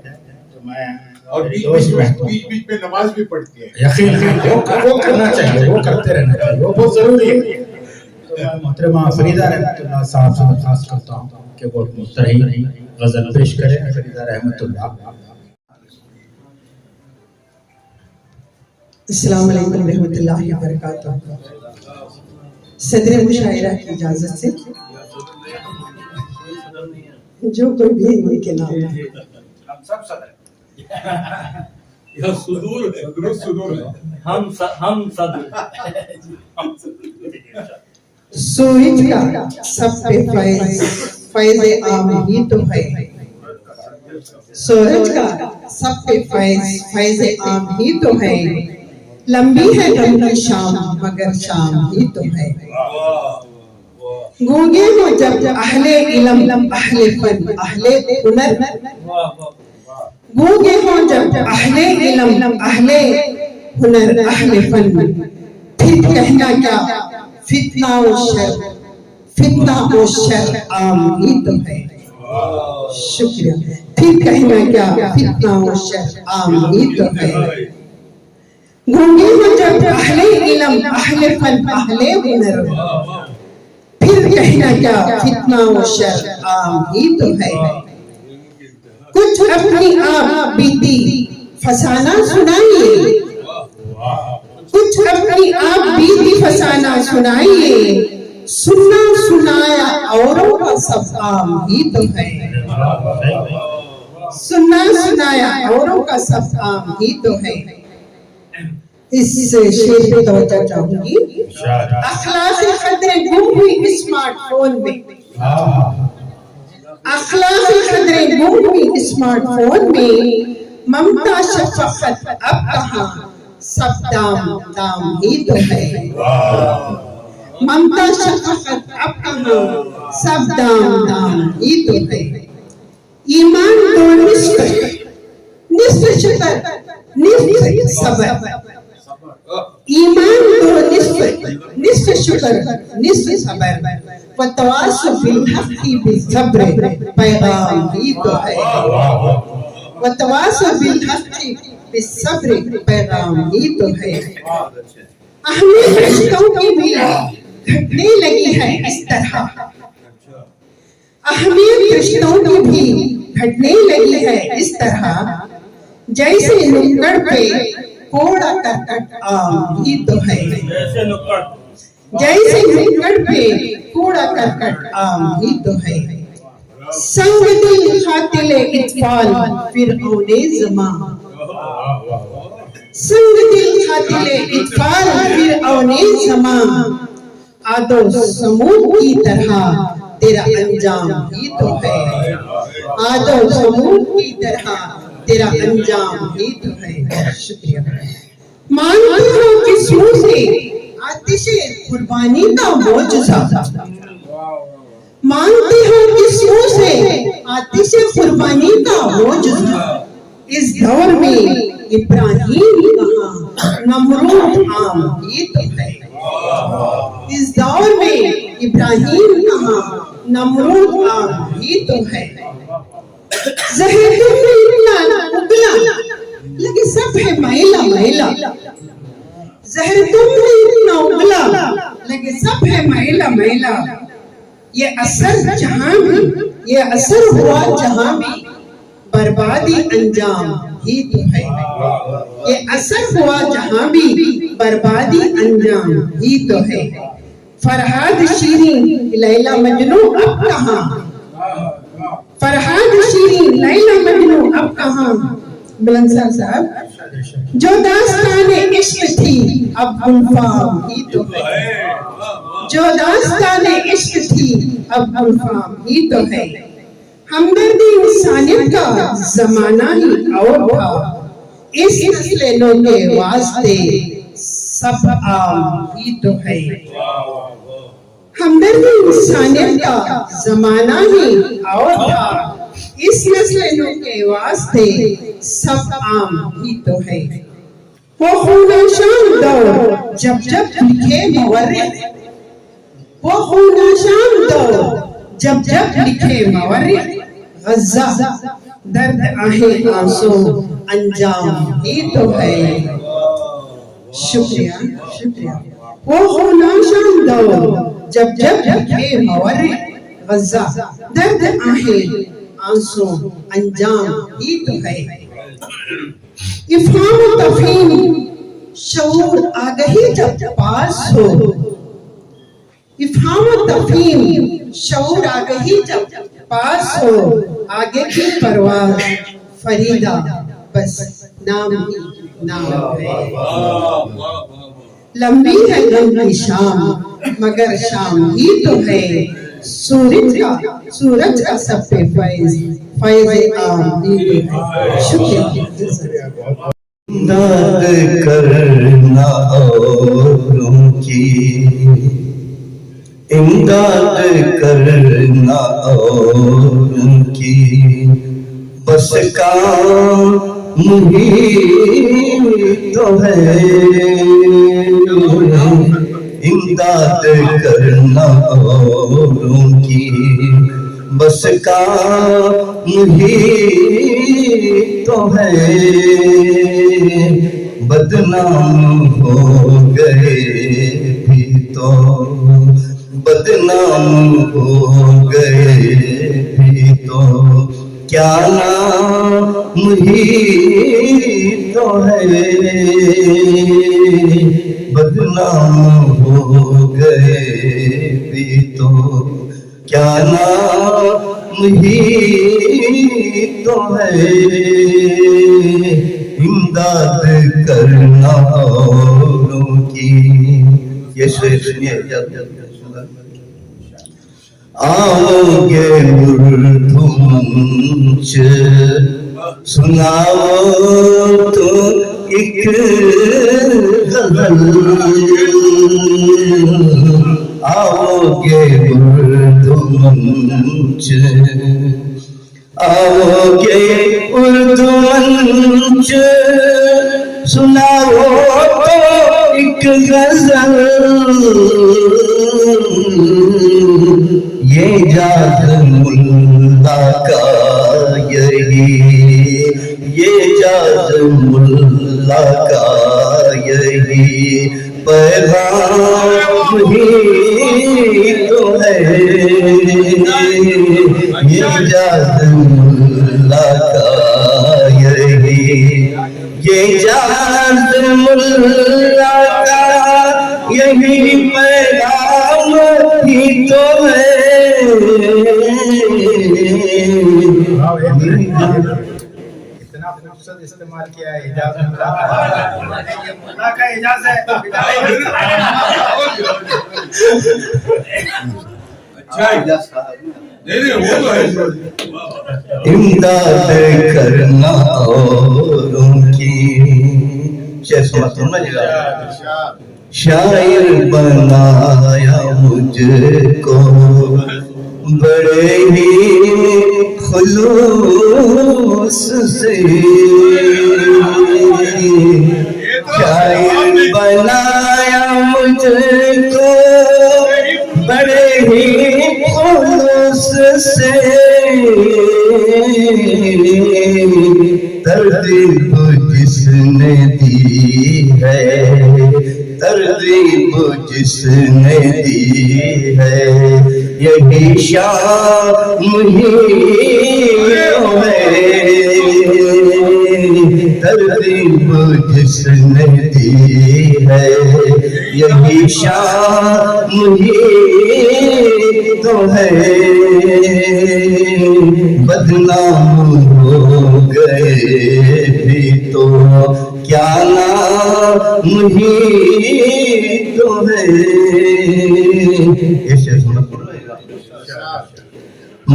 تو میں اور بیچ میں نماز بھی پڑھتی ہے، یقین وہ کرنا چاہیے، وہ کرتے رہنا چاہیے، وہ بہت ضروری ہے۔ تو میں محترمہ فریدہ رحمۃ اللہ صاحب سے درخواست کرتا ہوں کہ وہ مسترحی غزل پیش کریں۔ فریدہ رحمۃ اللہ۔ السلام علیکم ورحمۃ اللہ وبرکاتہ۔ صدر مشاعرہ کی اجازت سے جو کوئی بھی ان کے نام ہے، ہم سب صدر یہ صدور ہے، درست صدور ہے، ہم صدر۔ सूरज का सब पे फैज आम ही तो है। सूरज का सब पे फैज आम ही तो है। लंबी है गम की शाम मगर शाम ही तो है। गूंगे हो जब अहले इल्म अहले फन अहले हुनर, गूंगे हो जब अहले इल्म अहले हुनर अहले फन, फिर कहना क्या फितना और शर आम ही तो है। शुक्रिया। फिर कहना क्या फितना और शर आम ही तो है। गूंगे हो जब अहले इल्म अहले फन अहले हुनर, फिर कहना क्या फितना और शर आम ही तो है। कुछ अपनी आप बीती फसाना सुनाइए, कुछ अपनी आप बीती फसाना सुनाइए, सुनना सुनाया औरों का सब आम ही तो है। सुनना सुनाया औरों का सब आम ही तो है। इस शेर पे तवज्जो चाहूंगी। अखलाक कदरें गुम हुई स्मार्टफोन में, अखलाक कदरें गुम हुई स्मार्टफोन में, ममता शफकत अब कहाँ सब दाम ही तो है। ममता शफकत अब कहाँ सब दाम ही तो है। ईमान दो निस्फ शुक्र निस्फ सब्र, ईमान दो निस्फ शुक्र निस्फ सब्र, वतवासो बिलहक़्क़ि बिस्सब्र पैगाम ही तो है। वतवासो बिलहक़्क़ि बिस्सब्र पैगाम ही तो है। अहमियत रिश्तों की भी घटने लगी है इस तरह, अहमियत रिश्तों की भी घटने लगी है इस तरह, जैसे नुक्कड़ पे कोड़ा करकट आम ही तो है। जैसे नुक्कड़ पे कोड़ा करकट आम ही तो है। संग दिल खातिले इत्फाल फिरऔने ज़मां, संग दिल खातिले इत्फाल फिरऔने ज़मां, आदो समूद की तरह तेरा अंजाम ही तो है। आदो समूद की तरह तेरा अंजाम ही तो है। शुक्रिया। मानते हो किस मुंह से आतिशे कुर्बानी का मौजज़ा, मानते हो किस मुंह से आतिशे कुर्बानी का मौजज़ा, इस दौर में इब्राहीम कहाँ नमरूद आम ही तो है। इस दौर में इब्राहीम कहाँ नमरूद आम ही तो है। ज़हर तुमने इतना उगला लगे सब है मैला मैला, ज़हर तुमने इतना उगला लगे सब है मैला मैला, ये असर जहां भी, ये असर हुआ जहां भी, बर्बादी अंजाम ही तो है। ये असर हुआ जहां भी, बर्बादी अंजाम ही तो है। फरहाद शीरीन लैला मजनू अब कहाँ, फरहाद शीरीन लैला मजनू अब कहाँ। बुलंदशह साहब, जो दास्ताने इश्क थी अब गुलफाम ही तो है। जो दास्ताने इश्क थी अब गुलफाम ही तो है। हमदर्दी इंसानियत का जमाना ही और था, इस नस्लों के वास्ते सब आम ही तो है। हमदर्दी इंसानियत का जमाना ही और था, इस नस्लों के वास्ते सब आम ही तो है। वो खूनाशाम दौर जब जब लिखे मवर्रिख, वो खूनाशाम दौर जब जब लिखे मवर्रिख, गज़ा दर्द आहे आंसू अंजाम ही तो है। शुक्रिया शुक्रिया। वो खूनाशाम दौर जब जब लिखे मवर्रिख, गज़ा दर्द आहे आंसू अंजाम ही तो है। इफ़हाम तफ़हीम शऊर आगही जब पास हो, इफ़हाम तफ़हीम शऊर आगही जब पास हो, आगे की परवाज़ फरीदा बस नाम ही नाम है। लंबी है गम की शाम मगर शाम ही तो है सूरज का सब पे फैज आमीन। शुक्रिया। दाद करना औरों की, इमदाद करना औरों की, बस काम ही तो है। इमदाद करना औरों की, बस काम ही तो है। बदनाम हो गए भी तो, बदनाम हो गए भी तो, क्या नाम ही तो है। बदनाम हो गए भी तो, क्या नाम ही तो है। इमदाद करना औरों की। ये शेर सुनिए। आओगे उर्दू मंच, सुनाओ तो एक गज़ल। आओगे उर्दू मंच, आओगे उर्दू मंच, सुनाओ तो एक गज़ल। ये जाद मुल्ला का यही, ये जाद मुल्ला का यही पैगाम ही तो है। ये जाद मुल्ला का यही, ये जाद मुल्ला का यही पैगाम ही तो है। इतना खूबसूरत इस्तेमाल किया है इजाज मुल्ला का इजाज है। इमदाद करना औरों की। शायर बनाया मुझको बड़े ही खुलूस से। शायर बनाया मुझको बड़े ही खुलूस से। तरतीब जिसने दी है, तरतीब जिसने दी है, यही शाम ही है। तरतीब जिसने दी है, यही शाम ही तो है। बदनाम हो गए भी तो, क्या नाम ही तो है।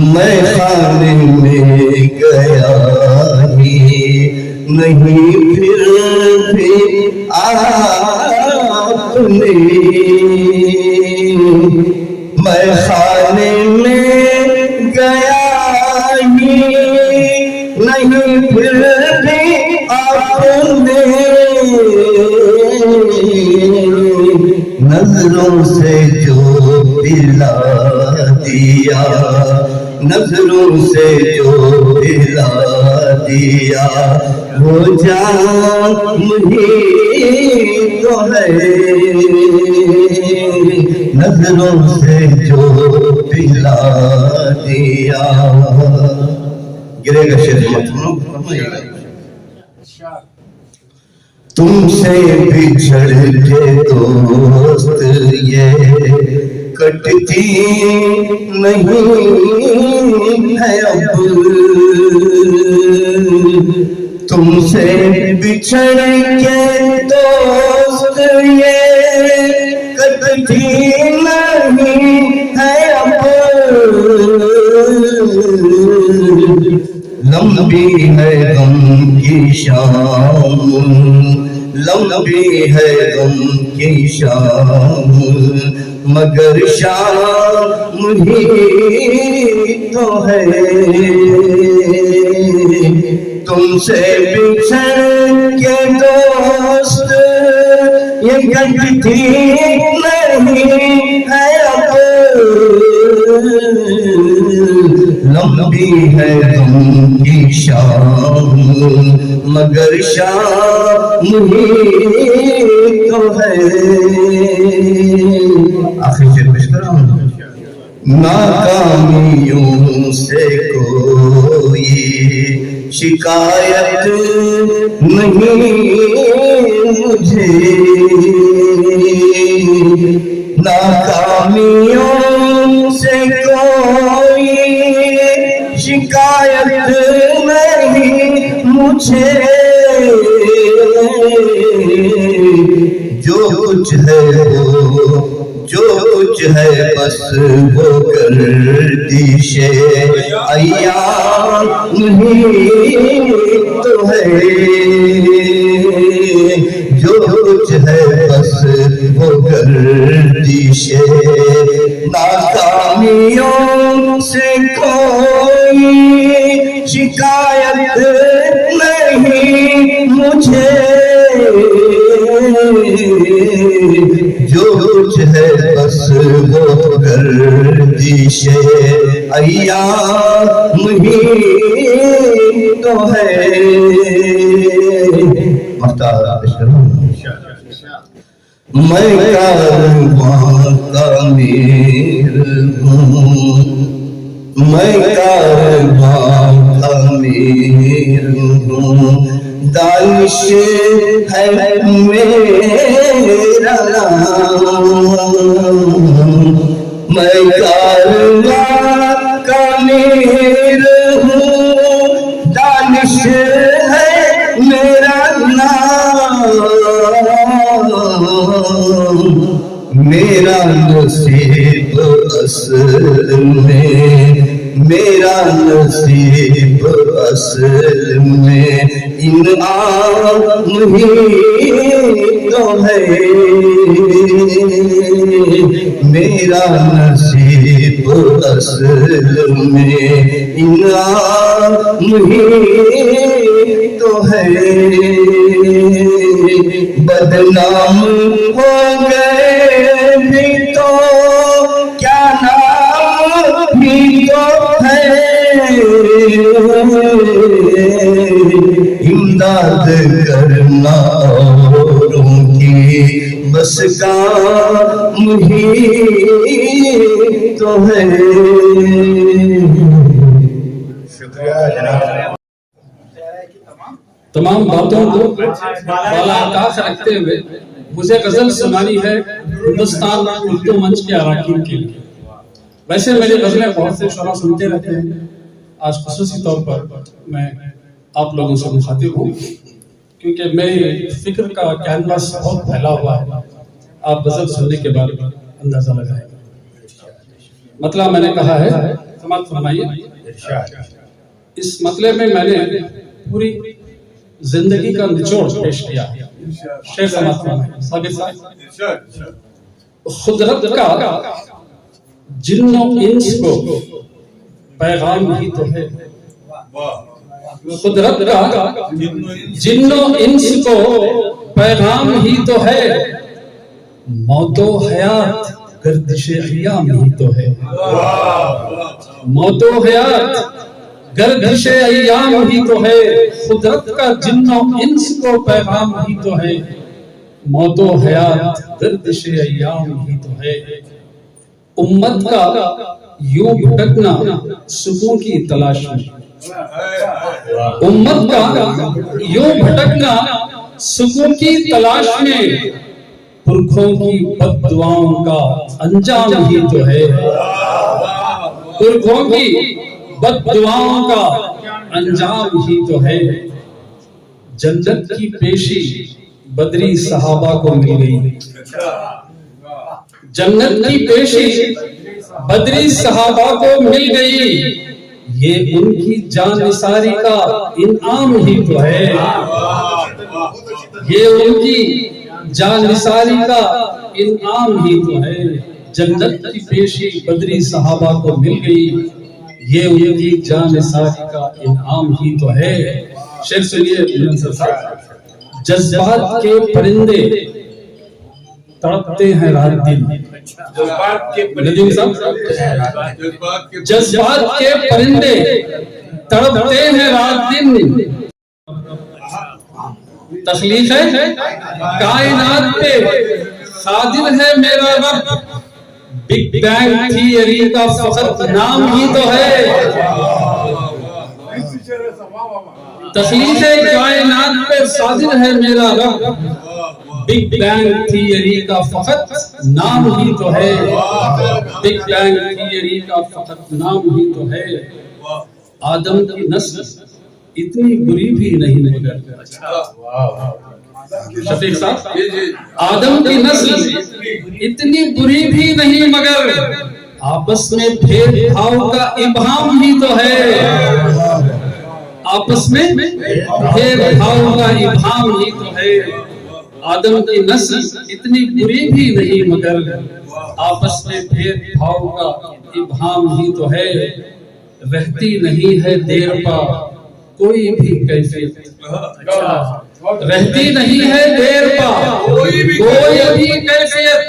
मैं खाने में गया ही नहीं, फिर भी आपने। मैं खाने में गया ही नहीं, फिर भी आपने नजरों से जो पिला दिया, नजरों से जो पिला दिया, वो जाम ही तो है। नजरों से जो पिला दिया। गिरेगा शेर तुमसे बिछड़ के दोस्त ये कटती नहीं है अब। तुमसे बिछड़ के दोस्त ये कटती لمبی ہے غم کی شام لمبی ہے غم کی شام مگر شام ہی تو ہے تم سے بچھڑ کے دوست یہ کٹتی نہیں ہے اب لمبی ہے غم کی شام مگر شام ہی تو ہے آخری شعر پیش کر رہا ہوں ناکامیوں سے کوئی شکایت نہیں مجھے ناکامیوں سے کوئی شکایت نہیں مجھے جو کچھ ہے وہ جو کچھ ہے بس وہ گردش ایام ہی تو ہے جو کچھ ہے بس وہ گردش ناکامیوں سے کوئی شکایت نہیں مجھے جو کچھ ہے بس وہ گردش ایام ہی تو ہے میں کارواں کا امیر ہوں میں کارواں کا امیر ہوں دانش ہے میرا نام میں کارواں کا امیر ہوں دانش ہے میرا نام میرا نصیب اصل میں میرا نصیب اصل میں انعام ہی تو ہے میرا نصیب اصل میں انعام ہی تو ہے بدنام ہو گئے بھی تو کیا نام بھی تو ہے امداد کرنا اوروں کی بس کام ہی تو ہے شکریہ جناب تمام باتوں کو بالا آکاش رکھتے ہوئے مجھے غزل سنانی ہے ہندوستان اردو منچ کے اراکین کے لیے ویسے میری غزلیں بہت سے شعراء سنتے رہتے ہیں آج خصوصی طور پر میں آپ لوگوں سے مخاطب ہوں کیونکہ میری فکر کا کینوس بہت پھیلا ہوا ہے آپ غزل سننے کے بعد اندازہ لگائیں مطلب میں نے کہا ہے سماعت فرمائیے اس مطلب میں نے پوری زندگی کا نچوڑ پیش کیا شعر سماعت فرمائیے ثابت صاحب قدرت کا جن و انس کو پیغام ہی تو ہے قدرت کا جن و انس کو پیغام ہی تو ہے موت و حیات گردش ایام ہی تو ہے موت و حیات گردش ایام ہی تو ہے قدرت کا جن و انس کو پیغام ہی تو ہے موت و حیات گردش ایام ہی تو ہے امت کا یوں بھٹکنا سکون کی تلاش میں امت کا یوں بھٹکنا سکون کی تلاش میں پرکھوں کی بد دعاؤں کا انجام ہی تو ہے پرکھوں کی بد دعاؤں کا انجام ہی تو ہے جنت کی پیشی بدری صحابہ کو مل گئی جنت کی پیشی بدری صحابہ کو مل گئی یہ ان کی جان نثاری کا انعام ہی تو ہے، یہ ان کی جان نثاری کا انعام ہی تو ہے، جنت کی پیشی بدری صحابہ کو مل گئی، یہ ان کی جان نثاری کا انعام ہی تو ہے۔ شعر سنیے صاحب، جذبات کے پرندے تڑپتے ہیں رات دن، ندیم صاحب، جذبات کے پرندے تڑپتے ہیں رات دن، تخلیق ہے کائنات پہ قادر ہے میرا رب، بگ بینگ تھیوری کا فقط نام ہی تو ہے، تخلیق کائنات پہ قادر ہے میرا رب، بگ بینگ تھیوری کا فقط نام ہی تو ہے، بگ بینگ تھیوری کا فقط نام ہی تو ہے۔ آدم کی نسل اتنی بری بھی نہیں مگر، شفیق صاحب، آدم کی نسل اتنی بری بھی نہیں مگر آپس میں بھید بھاؤ کا ابہام ہی تو ہے، آپس میں بھید بھاؤ کا ابہام ہی تو ہے۔ آدم کی نسل اتنی بری بھی نہیں مگر آپس میں بھید بھاؤ کا ابہام ہی تو ہے، رہتی نہیں ہے دیر پا کوئی بھی کیفیت، رہتی نہیں ہے دیر پا کوئی بھی کیفیت،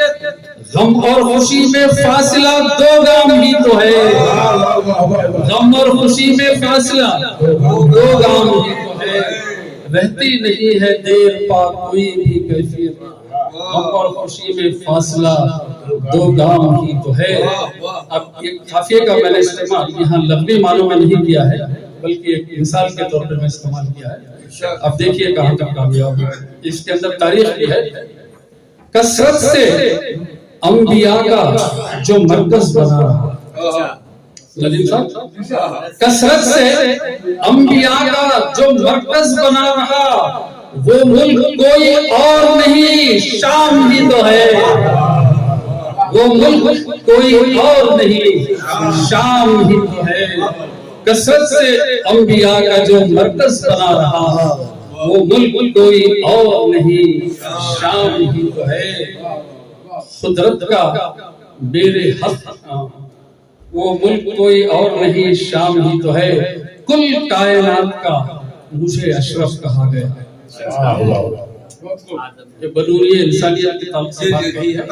غم اور خوشی میں فاصلہ دو گام ہی تو ہے، غم اور خوشی میں فاصلہ دو گام ہی تو ہے، رہتی نہیں ہے دیر پا کوئی بھی کیفیت، غم اور خوشی میں فاصلہ دو گام ہی تو ہے۔ اب یہ قافیے کا میں نے استعمال یہاں لفظی معنوں میں نہیں کیا ہے بلکہ ایک مثال کے طور پر میں استعمال کیا ہے، اب دیکھیے کہاں تک کامیاب ہے۔ اس کے اندر تاریخ بھی ہے، کثرت سے انبیاء کا جو مرکز بنا رہا، ندیم صاحب، کثرت سے انبیاء کا جو مرکز بنا رہا، وہ ملک کوئی اور نہیں شام ہی تو ہے، وہ ملک کوئی اور نہیں شام ہی تو ہے، کثرت سے انبیاء کا جو مرکز بنا رہا، وہ ملک کوئی اور نہیں شام ہی تو ہے، قدرت کا میرے حق، وہ ملک کوئی اور نہیں شام ہی تو ہے، کل کائنات کا مجھے اشرف کہا گیا، یہ بنوری انسانیت کی طرف سے بات کہی ہے،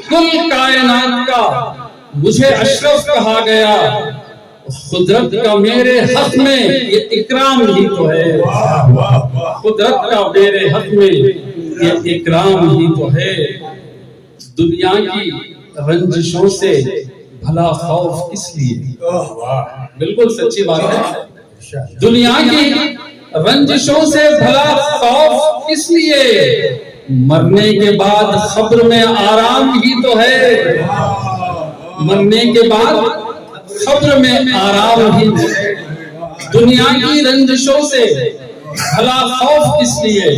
کل کائنات کا مجھے اشرف کہا گیا، قدرت کا میرے حق میں یہ اکرام ہی تو ہے، قدرت کا میرے حق میں یہ اکرام ہی تو ہے، دنیا کی رنجشوں سے بھلا خوف کس لیے، بالکل سچی بات ہے، دنیا کی رنجشوں سے بھلا خوف کس لیے، مرنے کے بعد قبر میں آرام ہی تو ہے، مرنے کے بعد قبر میں آرام ہی تو ہے، دنیا کی رنجشوں سے بھلا خوف کس لیے،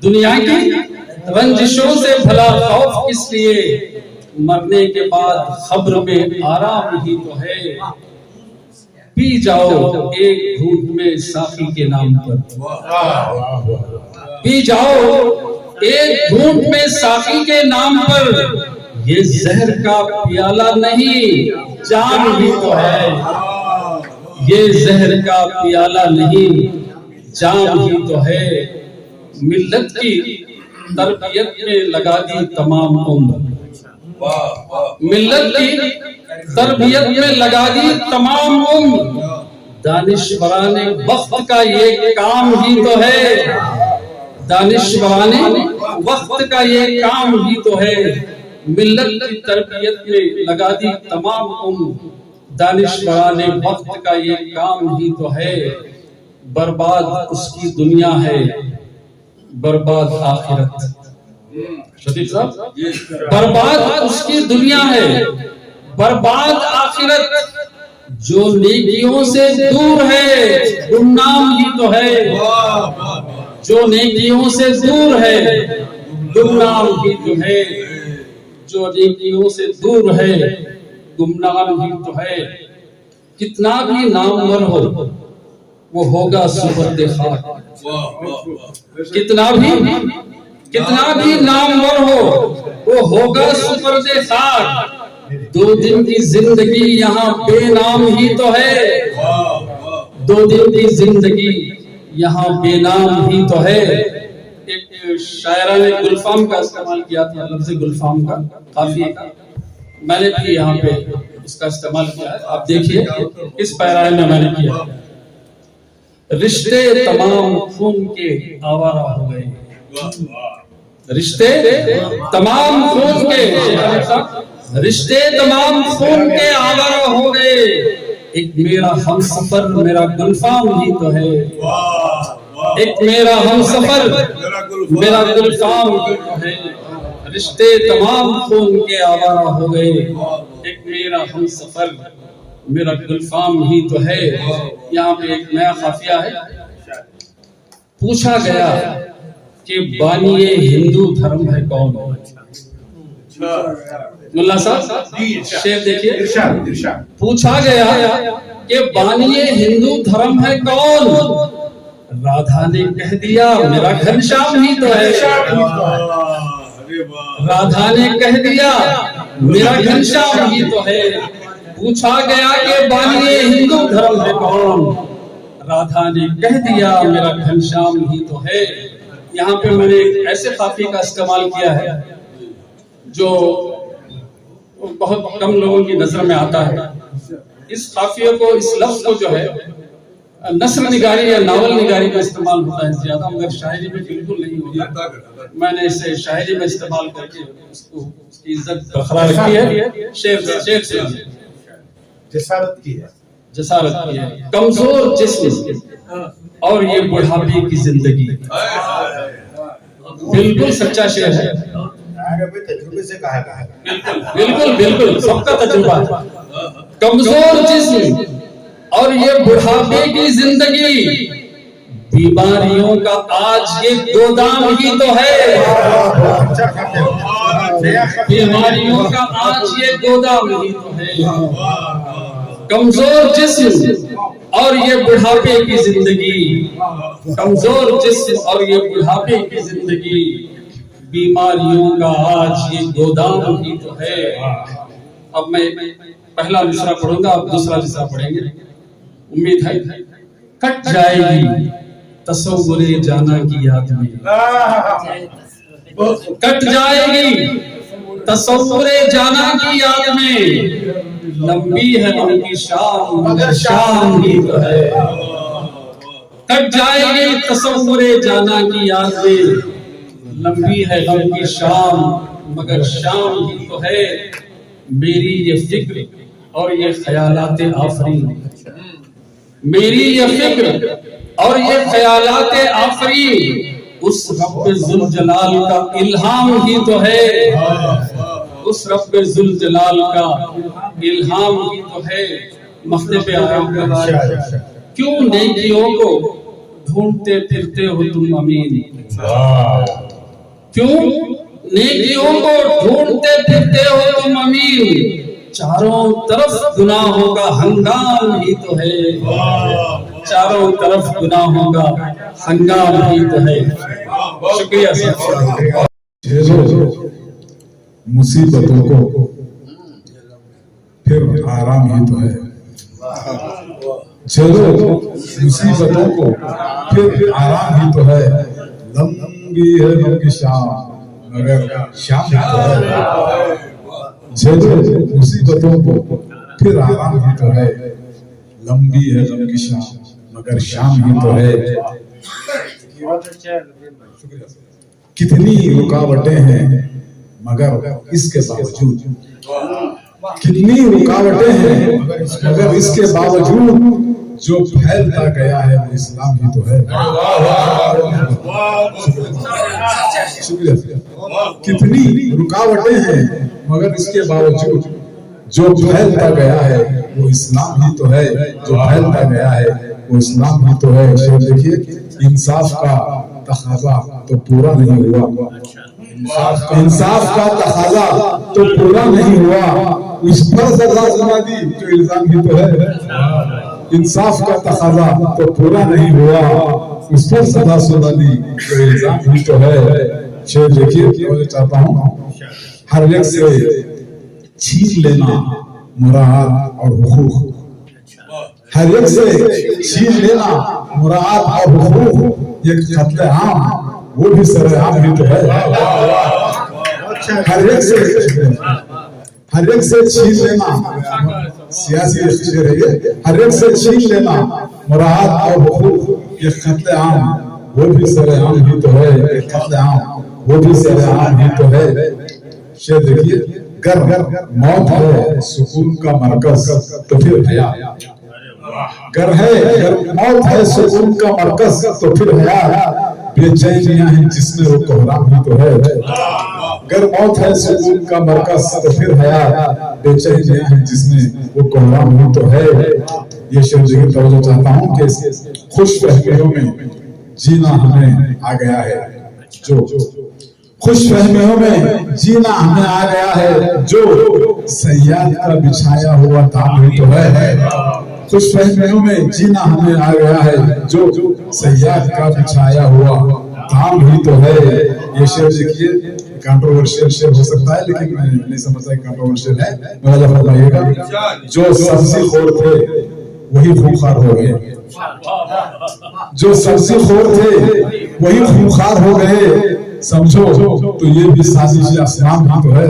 دنیا کی رنجشوں سے بھلا خوف کس لیے، مرنے کے بعد قبر میں آرام ہی تو ہے، پی جاؤ ایک گھونٹ میں ساقی کے نام پر، پی جاؤ ایک گھونٹ میں ساقی کے نام پر، یہ زہر کا پیالہ نہیں جام ہی تو ہے، یہ زہر کا پیالہ نہیں جام ہی تو ہے، ملت کی تربیت میں لگا دی تمام عمر، ملت کی تربیت میں لگا دی تمام عمر، دانشوران وقت کا یہ کام ہی تو ہے، دانشوران وقت کا یہ کام ہی تو ہے، ملت کی تربیت میں لگا دی تمام عمر، دانشوران وقت کا یہ کام ہی تو ہے، برباد اس کی دنیا ہے برباد آخرت، شفیق صاحب، برباد اس کی دنیا ہے برباد آخرت، جو نیکیوں سے دور ہے گمنام ہی تو ہے، جو نیکیوں سے دور ہے گمنام ہی تو ہے، جو نیکیوں سے دور ہے گمنام ہی تو ہے، कितना भी नामवर हो वो होगा सुपर्द खाक। कितना भी नामवर हो वो होगा सुपर्द खाक। 2 दिन की जिंदगी यहाँ बेनाम ही तो है। 2 दिन की जिंदगी यहाँ बेनाम ही तो है। एक शायरा ने गुलफाम का इस्तेमाल किया था, लफ्ज़ गुलफाम का, काफिये का। मैंने भी यहाँ पे उसका इस्तेमाल किया है। आप देखिए इस पैराए में मैंने किया, रिश्ते तमाम खून के आवारा हो गए। रिश्ते तमाम खून के, रिश्ते तमाम खून के आवारा हो गए। एक मेरा हमसफर मेरा गुलफाम ही तो है। एक मेरा हमसफर मेरा गुलफाम ही तो है। रिश्ते तमाम खून के आवारा हो गए। एक मेरा हमसफर मेरा गुलफाम ही तो है। यहाँ पे एक नया काफिया है। पूछा गया कि बानिए हिंदू धर्म है कौन? मुल्ला साहब शेर देखिए। पूछा गया कि बानिए हिंदू धर्म है कौन? राधा ने कह दिया मेरा घनश्याम ही तो है। राधा ने कह दिया मेरा घनश्याम ही तो है। पूछा गया कि बानिए हिंदू धर्म है कौन? राधा ने कह दिया मेरा घनश्याम ही तो है। यहाँ पे मैंने एक ऐसे काफिये का इस्तेमाल किया है जो बहुत कम लोगों की नजर में आता है। इस काफिये को, इस लफ्ज को जो है नस्र निगारी या नावल निगारी में इस्तेमाल होता है ज्यादा, मगर शायरी में बिल्कुल नहीं होता। मैंने इसे शायरी में इस्तेमाल करके उसको उसकी इज्जत बरकरार रखी है। शेर से जसारत की है। कमजोर जिस्म और ये बुढ़ापे की जिंदगी, बिल्कुल सच्चा शेर है। तजुर्बे से कहा है। बिल्कुल सबका तजुर्बा है। कमजोर जिस्म और ये बुढ़ापे की जिंदगी, बीमारियों का आज ये गोदाम ही तो है। बीमारियों का आज ये गोदाम ही तो है। कमजोर जिस्म और ये बुढ़ापे की जिंदगी, कमजोर जिस्म और ये बुढ़ापे की जिंदगी, बीमारियों का आज ये गोदाम ही तो है। अब मैं पहला मिसरा पढ़ूंगा, अब दूसरा मिसरा पढ़ेंगे। उम्मीद है कट जाएगी तसव्वुरे जाना की याद में, कट जाएगी तसव्वुरे जाना की याद में। लंबी है उनकी शाम मगर शाम ही तो है। कट जाएगी तसव्वुरे जाना की याद में। लंबी है उनकी शाम मगर शाम ही तो है। मेरी ये फिक्र और ये ख्यालात आफरीन, मेरी ये फिक्र और ये ख्यालात आफरीन उस रब्ब जुल जलाल का इल्हाम ही तो है। उस रब्ब जुल जलाल का इल्हाम ही तो है। मस्ते पे आराम का क्यों नेकियों को ढूंढते फिरते हो तुम अमीन? क्यों नेकियों को ढूंढते फिरते हो तुम अमीन? चारों तरफ गुनाहों का हंगाम ही तो है। चारों तरफ गुनाहों का हंगाम ही तो है। शुक्रिया सर। मुसीबतों को फिर आराम ही तो है। चलो मुसीबतों को फिर आराम ही तो है। लंबी है लंबी शाम मगर शाम ही तो है। चलो मुसीबतों को फिर आराम ही तो है। लंबी है लंबी शाम मगर शाम ही तो है। कितनी रुकावटें हैं मगर इसके बावजूद, कितनी रुकावटें हैं मगर इसके बावजूद जो फैलता गया है वो इस्लाम ही तो है। शुक्रिया। कितनी रुकावटें हैं मगर इसके बावजूद जो फैलता गया है वो इस्लाम ही तो है। जो फैलता गया है वो इस्लाम ही तो है। शेर देखिए, इंसाफ का तकाजा तो पूरा नहीं हुआ, इंसाफ का तकाजा तो पूरा नहीं हुआ। उस पर सजा सुना दी जो इल्जाम ही तो है। इंसाफ का तकाजा तो पूरा नहीं हुआ, उस पर सजा सुना दी जो इल्जाम ही तो है। शेर देखिए, मैं चाहता हूँ हर एक से छीन लेना मुराद और हुकूक, हर एक से छीन लेना मुराद और हुकूक, ये कत्ले आम वो भी सरेआम ही तो है। हर एक से छीन लेना, सियासी शेर है ये, हर एक से छीन लेना मुराद और हुकूक, ये कत्ले आम वो भी सरेआम ही तो है। ये कत्ले आम वो भी सरेआम ही तो है। शेर देखिए, गर मौत है सुकून का मरकज तो फिर हया, गर मौत है सुकून का मरकज तो फिर हया, बेचैनियां हैं जिसमें वो कोहराम ही तो है। गर मौत है सुकून का मरकज तो फिर हया, बेचैनियां हैं जिसमें वो कोहराम ही तो है। ये शेर की तवज्जो चाहता हूँ कि खुश फहमियों में जीना हमें आ गया है, जो खुश फहमियों में जीना हमें आ गया है, जो सयाद का बिछाया हुआ दाम ही तो है। खुश फहमियों में जीना हमें आ गया है, जो सयाद का बिछाया हुआ दाम ही तो है। ये शेर देखिए, कंट्रोवर्शियल शेर हो सकता है, लेकिन मैं नहीं समझता कि कंट्रोवर्शियल है। मुलाजा फरमाइएगा, जो सब्जी खोर थे वही खूंखार हो गए, जो सब्जी खोर थे वही खूंखार हो गए, समझो तो ये भी साजिश आसमान ही तो है।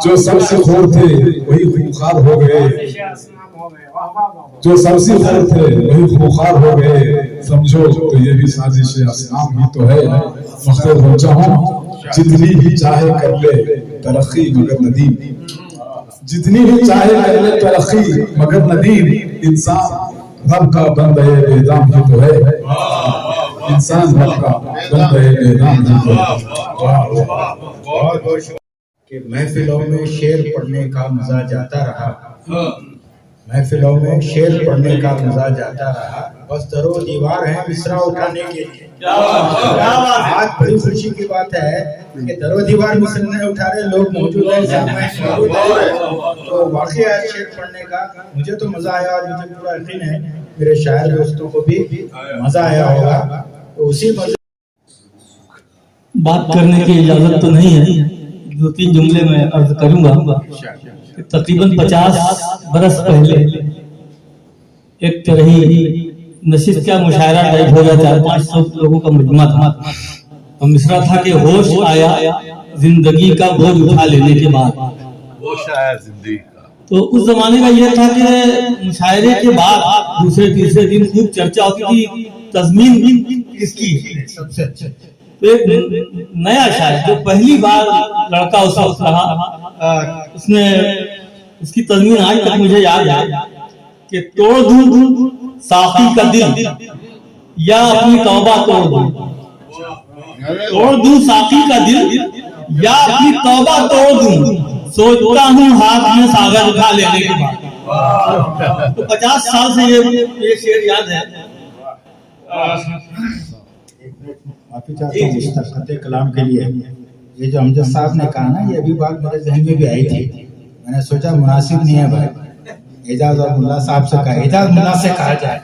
जो सब्जी खोर थे वही खूंखार हो गए, जो सब्जी खोर थे वही खूंखार हो गए, समझो तो ये भी साजिश आसमान ही तो है। मकसद पहुंचा हूँ, जितनी भी चाहे कर ले तरक्की मगर नदीम, जितनी भी चाहे कर ले तरक्की मगर नदीम, इंसान रब का बंदा है बेदाम ही तो है। इंसान रब का बंदा है बेदाम ही तो है। कि महफिलों में शेर पढ़ने का मजा जाता रहा, महफिलों में शेर पढ़ने का मजा जाता रहा, बस दरो दीवार है मिसरा उठाने के लिए। आज बड़ी खुशी की बात है कि दरो दीवार मिसरा उठा रहे लोग मौजूद हैं, तो वाकई आज शेर पढ़ने का मुझे तो मजा आया और मुझे पूरा यकीन है मेरे शायर दोस्तों को भी मजा आया होगा। तो उसी मजे बात करने की इजाजत तो नहीं है, 2-3 जुमले में अर्ज करूंगा। तकरीबन 50 बरस पहले एक तरही नशिस्त का मुशायरा टाइप हो गया, 400-500 लोगों का मजमा था, और मिसरा था कि होश आया जिंदगी का बोझ उठा लेने के बाद। होश आया जिंदगी का, तो उस जमाने का यह था कि मुशायरे के बाद दूसरे-तीसरे दिन खूब चर्चा होती थी, तज़मीन किसकी है सबसे अच्छा। तो एक नया शायर जो पहली बार लड़का उस वक्त रहा, उसने उसकी तज़मीन आज तक मुझे याद है कि तोड़ दूं साकी का दिल या अपनी तौबा तोड़ दूं, तोड़ दूं साकी का दिल या अपनी तौबा तोड़ दूं, सोचता हूँ हाथ में सागर उठा लेने के बाद। तो 50 साल से ये शेर याद है। माफी चाहता हूँ मुस्तक़बिल कलाम के लिए। ये जो अमजद साहब ने कहा ना, ये अभी बात मेरे जहन में भी आई थी, मैंने सोचा मुनासिब नहीं है भाई एजाज और मुल्ला साहब से कहा, एजाज मुल्ला से कहा जाए,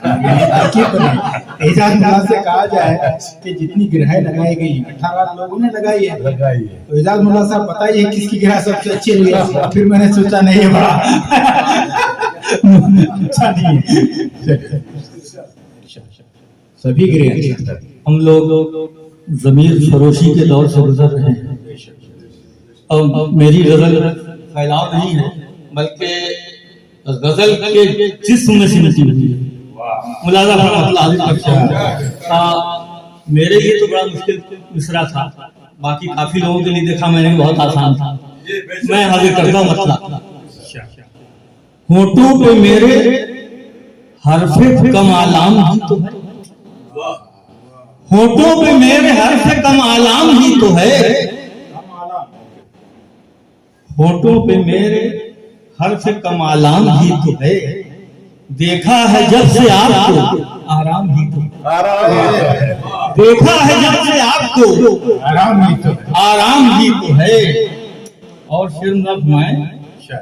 एजाज मुल्ला से कहा जाए कि जितनी गिरहाई लगाई गई 18 लोगों ने लगाई है, तो एजाज मुल्ला साहब बताइए किसकी गिरहाई सबसे अच्छी हुई है। फिर मैंने सोचा नहीं है बड़ा अच्छा नहीं है, सभी गिरहाई। हम लोग ज़मीर फरोशी के दौर से गुजर रहे हैं। अब मेरी गजल फैलाव नहीं है, बल्कि गजल के जिस्म में सिमटी हुई है। मुलाजा मेरे लिए तो बड़ा मुश्किल मिसरा था, बाकी काफी लोगों के लिए देखा मैंने बहुत आसान था। मैं हाजिर करता हूँ मतलब, होठों पे मेरे हरफे कम आलाम ही तो है, होठों पे मेरे हरफे कम आलाम ही तो है, होठों पे मेरे हरफे कम आलाम ही तो है, देखा है जब से आपको आराम ही तो, देखा है जब से आपको आराम ही तो है। और फिर मैं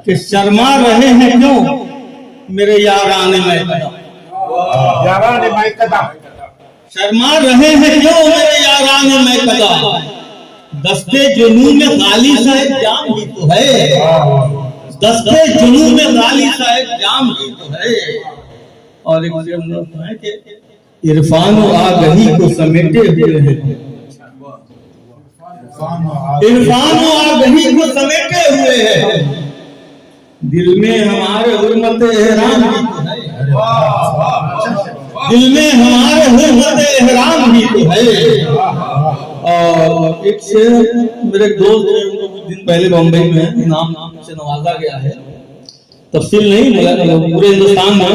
کہ شرما رہے ہیں کیوں میرے یاران میں قدم، یاران میں قدم، شرما رہے ہیں کیوں میرے یاران میں قدم، دستے جنون میں غالی صاحب جام ہی تو ہے، دستے جنون میں غالی صاحب جام ہی تو ہے۔ اور ایک ہے کہ عرفان و آگہی کو سمیٹے ہوئے ہیں، عرفان و آگہی کو سمیٹے ہوئے ہیں، دل میں ہمارے حرمت احرام بھی تو ہے، دل میں ہمارے حرمت احرام بھی تو ہے۔ اور ایک شعر میرے دوست دن پہلے بمبئی میں انعام سے نوازا گیا ہے، تفصیل نہیں مگر پورے ہندوستان میں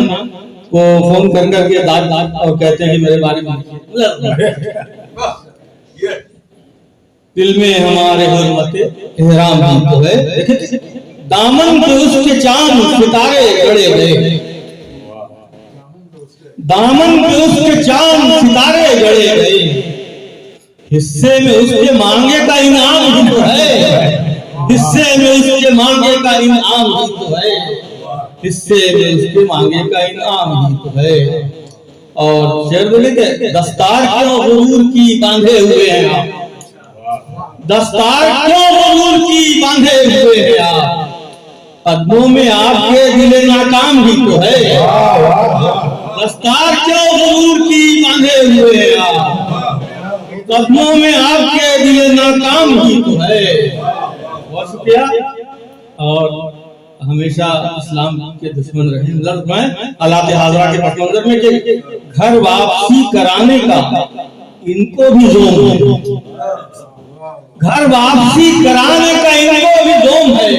وہ فون کر کے داد اور کہتے ہیں کہ میرے بارے میں دل میں ہمارے حرمت احرام بھی تو ہے، دیکھیں دامن پہ اس کے چاند ستارے گڑے گئے، دامن پہ اس کے چاند ستارے گڑے گئے، حصے میں اس کے مانگے کا انعام بھی تو ہے، حصے میں اس کے مانگے کا انعام بھی تو ہے، حصے میں اس کے مانگے کا انعام بھی تو ہے۔ اور شعر بولے کہ دستار کیوں غرور کی باندھے ہوئے ہیں آپ، دستار کیوں غرور کی باندھے ہوئے ہیں آپ، قدموں میں آپ کے دل ناکام بھی تو ہے، دستار کیوں غرور کی باندھے ہوئے ہیں آپ، قدموں میں آپ کے دل ناکام بھی تو ہے۔ بہت شکریہ، اور ہمیشہ اسلام کے دشمن رہے۔ لفظ میں حالات حاضرہ کے پس منظر میں کہ گھر واپسی کرانے کا ان کو بھی زوم ہے، گھر واپسی کرانے کا ان کو بھی زوم ہے،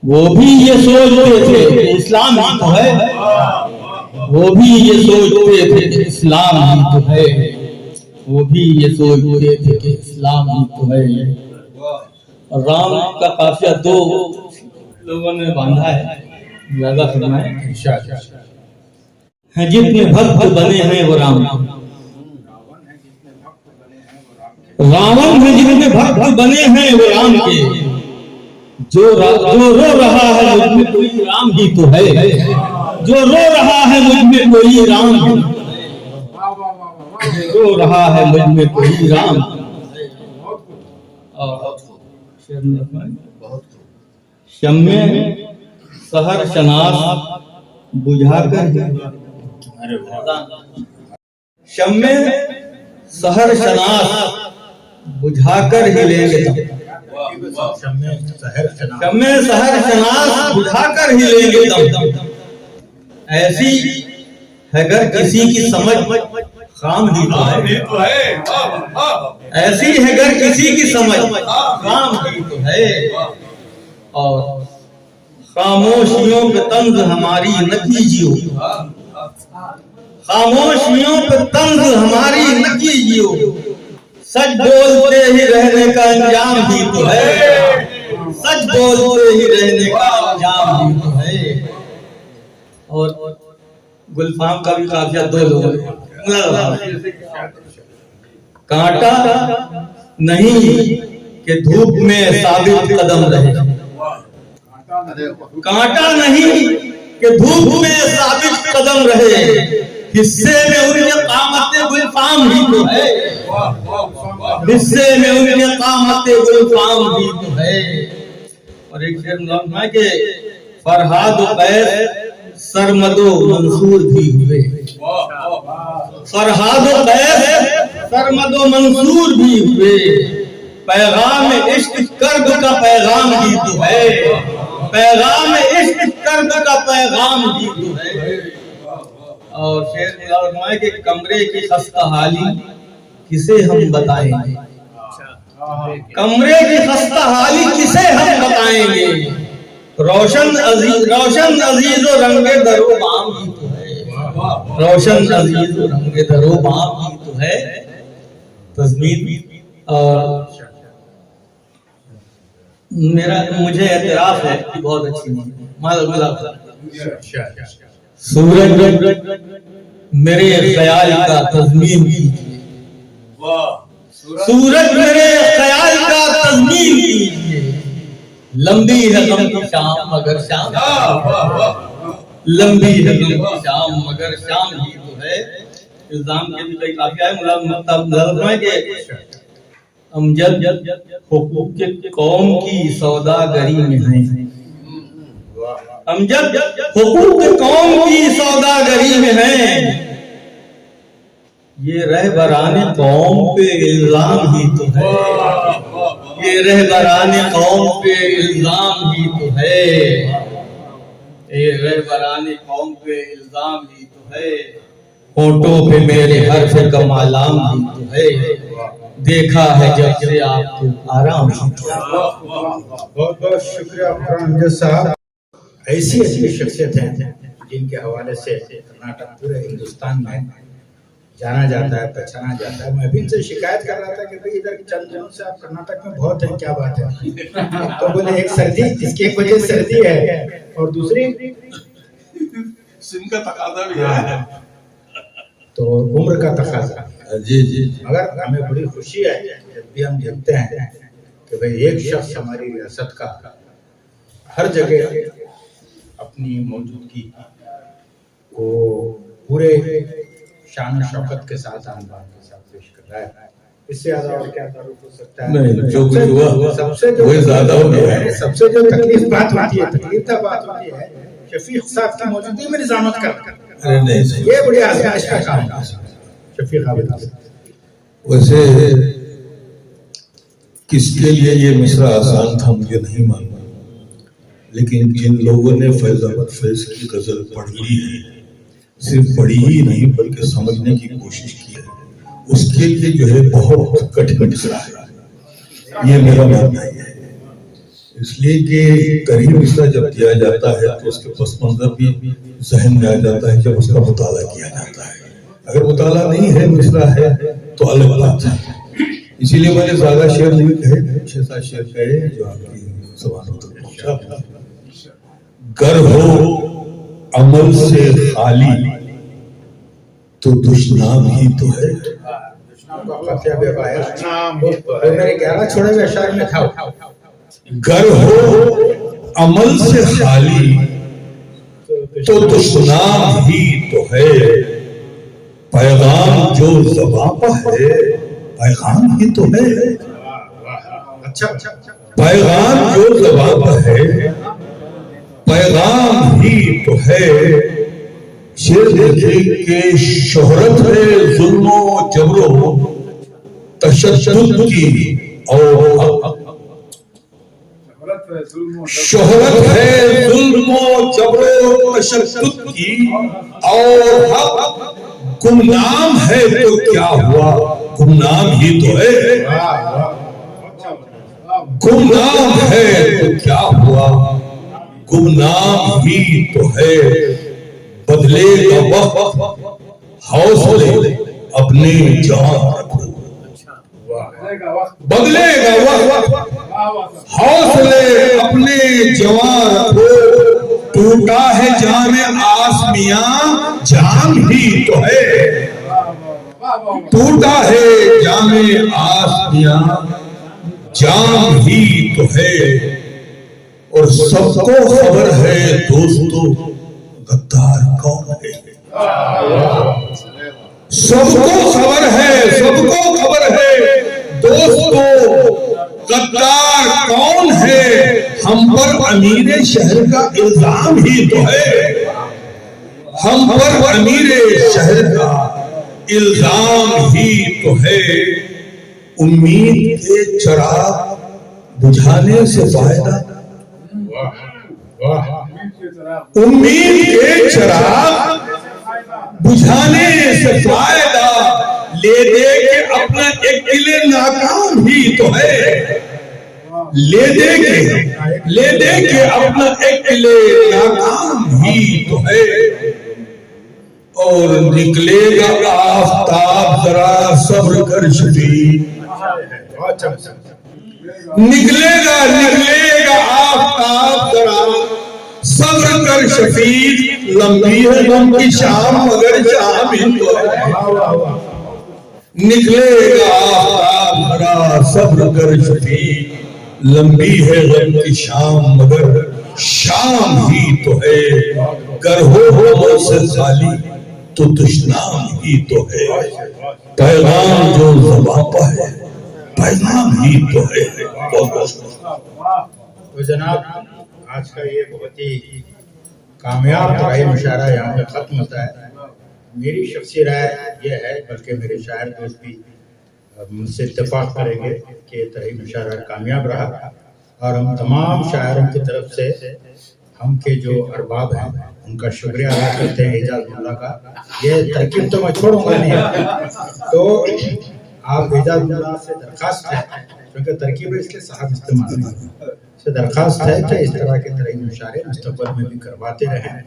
وہ بھی یہ سوچتے تھے کہ اسلام ہی تو ہے، وہ بھی یہ سوچتے تھے کہ اسلام ہی تو ہے، وہ بھی یہ سوچتے تھے کہ اسلام ہی تو ہے۔ رام کا قافیہ دو لوگوں نے باندھا ہے، زیادہ فرمائیں ہیں جتنے بھکت بنے ہیں وہ رام، راون میں جتنے بھکت بنے ہیں وہ رام کے، جو رو رہا ہے مجھ میں کوئی رام ہی تو ہے، جو رو رہا ہے مجھ میں کوئی رام ہی تو رو رہا ہے مجھ میں کوئی رام۔ شمع سحر شناس بجھا کر، شمع سحر شناس بجھا کر ہی لیں گے، شمع سحر شناس بجھا کر ہی لیں گے دم، ایسی ہے گر کسی کی سمجھ خام ہی تو ہے، ایسی ہے گر کسی کی سمجھ خام ہی تو ہے۔ اور خاموشیوں پہ طنز ہماری نہ کیجیو، خاموشیوں پہ طنز ہماری نہ کیجیو، سچ بولتے ہی رہنے کا انجام بھی تو ہے، سچ بولتے ہی رہنے کا انجام بھی تو ہے۔ اور گلفام کا بھی قافیہ دو لوگ ہیں، کانٹا نہیں کہ دھوپ میں ثابت قدم رہے، کانٹا نہیں کہ دھوپ میں ثابت قدم رہے، حصے میں ان کے قامت گلفام بھی تو ہے، حصے میں ان کے قامت گلفام بھی تو ہے۔ اور ایک شعر ملازم ہے کہ فرہاد و قیس سرمد و منصور بھی ہوئے، فرہاد و قیس سرمد و منصور بھی ہوئے، پیغام عشق کرب کا پیغام بھی تو ہے، پیغام عشق کرب کا پیغام بھی تو ہے۔ اور شعر ملازم ہے کہ کمرے کی خستہ حالی کسے ہم بتائیں گے، کمرے کی خستہ حالی کسے ہم بتائیں گے، روشن عزیز و رنگ درو بام ہی تو ہے، روشن عزیز و رنگ درو بام ہی تو ہے۔ تضمین اور مجھے اعتراف ہے کہ بہت اچھی سورج میرے خیال کا تضمین کیجیے، سورج میرے خیال کا تضمین کیجیے، लंबी है गम की शाम मगर शाम, लंबी है गम की शाम मगर शाम ही तो है। इल्जाम के भी कई काफी आए, मुलाज़िम के अमजद हुकूक के कौम की सौदागरी में है, अमजद हुकूक के कौम की सौदागरी में है। ये रहबराने कौम पे इल्जाम ही तो है, ये रहबराने कौम पे इल्जाम ही तो है, ये रहबराने कौम पे इल्जाम ही तो है। होठों पे मेरे हर्फ का मालाम ही तो है, देखा है जब से आपको आराम ही तो है। बहुत बहुत शुक्रिया अमजद साहब। ऐसी ऐसी शख्सियत हैं जिनके हवाले से कर्नाटक पूरे हिंदुस्तान में जाना जाता है, पहचाना जाता है। मैं भी इनसे शिकायत कर रहा था कि भाई इधर चंद दिनों से आप कर्नाटक में बहुत हैं, क्या बात है? तो बोले एक सर्दी, इसकी एक वजह सर्दी है और दूसरी सिम का तकाजा भी है, तो उम्र का तकाजा। जी जी। मगर हमें बड़ी खुशी है जब भी हम देखते हैं कि भाई एक शख्स हमारी रियासत का हर जगह अपनी मौजूदगी को पूरे शान शौकत के साथ आनबान के साथ पेश कर रहा है। इससे ज्यादा और क्या तारुफ हो सकता है? नहीं, जो कुछ हुआ सबसे जो वही ज्यादा हो गया है। सबसे जो तकलीफ बात होती है, तकलीफ का बात होती है शफीक साहब की मौजूदगी में निजामत कर, ये बड़ी आजमाइश का काम है। शफीक आबिद वैसे किसके लिए ये मिसरा आसान था मुझे नहीं मालूम, लेकिन जिन लोगों ने फैजाबाद फैज की गजल पढ़ ली है, सिर्फ पढ़ी ही नहीं बल्कि समझने की कोशिश की है, उसके लिए जो है बहुत कठिन मिसरा है, ये मेरा मानना है। इसलिए कि करीम मिसरा जब दिया जाता है तो उसके पस मंजर भी जहन में आ जाता है जब उसका मुताला किया जाता है। अगर मुताला नहीं है, मिसरा है, तो अलग बात है। इसीलिए मैंने ज्यादा शेर नहीं कहे, 6-7 शेर कहे जो आपकी ज़बान तक पहुंचा। गर हो अमल से खाली तो दुश्मन ही तो है, मेरे 11 छोड़े हुए अशार में था। गर हो अमल से खाली तो दुश्मन ही तो है, पैगाम जो ज़बां पर है पैगाम ही तो है। अच्छा, पैगाम जो ज़बां पर है पैगाम ही तो है। शेर देखिए कि शोहरत है जुल्मो जबरो तशद्दुद की, और शोहरत है जुल्मो जबरो तशद्दुद की, और हक गुमनाम है तो क्या हुआ, गुमनाम ही तो है। गुमनाम है तो क्या हुआ, गुमनाम ही तो है। बदलेगा वक्त हौसले अपने जान रखो, बदलेगा वक्त हौसले अपने जवान रखो। टूटा है जाम आसमियां जाम ही तो है, टूटा है जाम आसमियां जाम ही तो है। और सबको खबर है दोस्तों गद्दार कौन है, सबको खबर है, सबको खबर है दोस्तों गद्दार कौन है। हम पर अमीर शहर का इल्जाम ही तो है, हम पर अमीर शहर का इल्जाम ही तो है। उम्मीद के चिराग बुझाने से फायदा, उम्मीद के चिराग बुझाने से फायदा, ले दे के अपना एक किले नाकाम ही तो है, ले दे के अपना एक किले नाकाम ही तो है। और निकलेगा आफताब जरा सब्र कर शफीक, निकलेगा आफताब जरा सब्र कर शफीक। लंबी है गम की शाम मगर शाम ही तो है, निकलेगा आफताब जरा सब्र कर शफीक। लंबी है गम की शाम मगर शाम ही तो है, गर हो अमल से खाली तो दुश्नाम ही तो है, पैगाम जो ज़बां पर है पैगाम ही तो है। तो जनाब आज का ये बहुत ही कामयाब राय मुशायरा यहाँ पे खत्म होता है। मेरी शख्सी राय ये है, बल्कि मेरे शायर दोस्त भी मुझसे इत्तेफाक करेंगे कि तरह मुशायरा कामयाब रहा, और हम तमाम शायरों की तरफ से हम के जो अरबाब हैं उनका शुक्रिया अदा करते हैं एजाज़ुल्लाह का। ये तरकीब तो मैं छोड़ूंगा नहीं, तो आप एजाज़ुल्लाह से दरख्वास्त है, क्योंकि तरकीब इसके साहब इस्तेमाल से दरख्वास्त है कि इस तरह के तरह मुशायरे मुस्तक़बिल में भी करवाते रहें,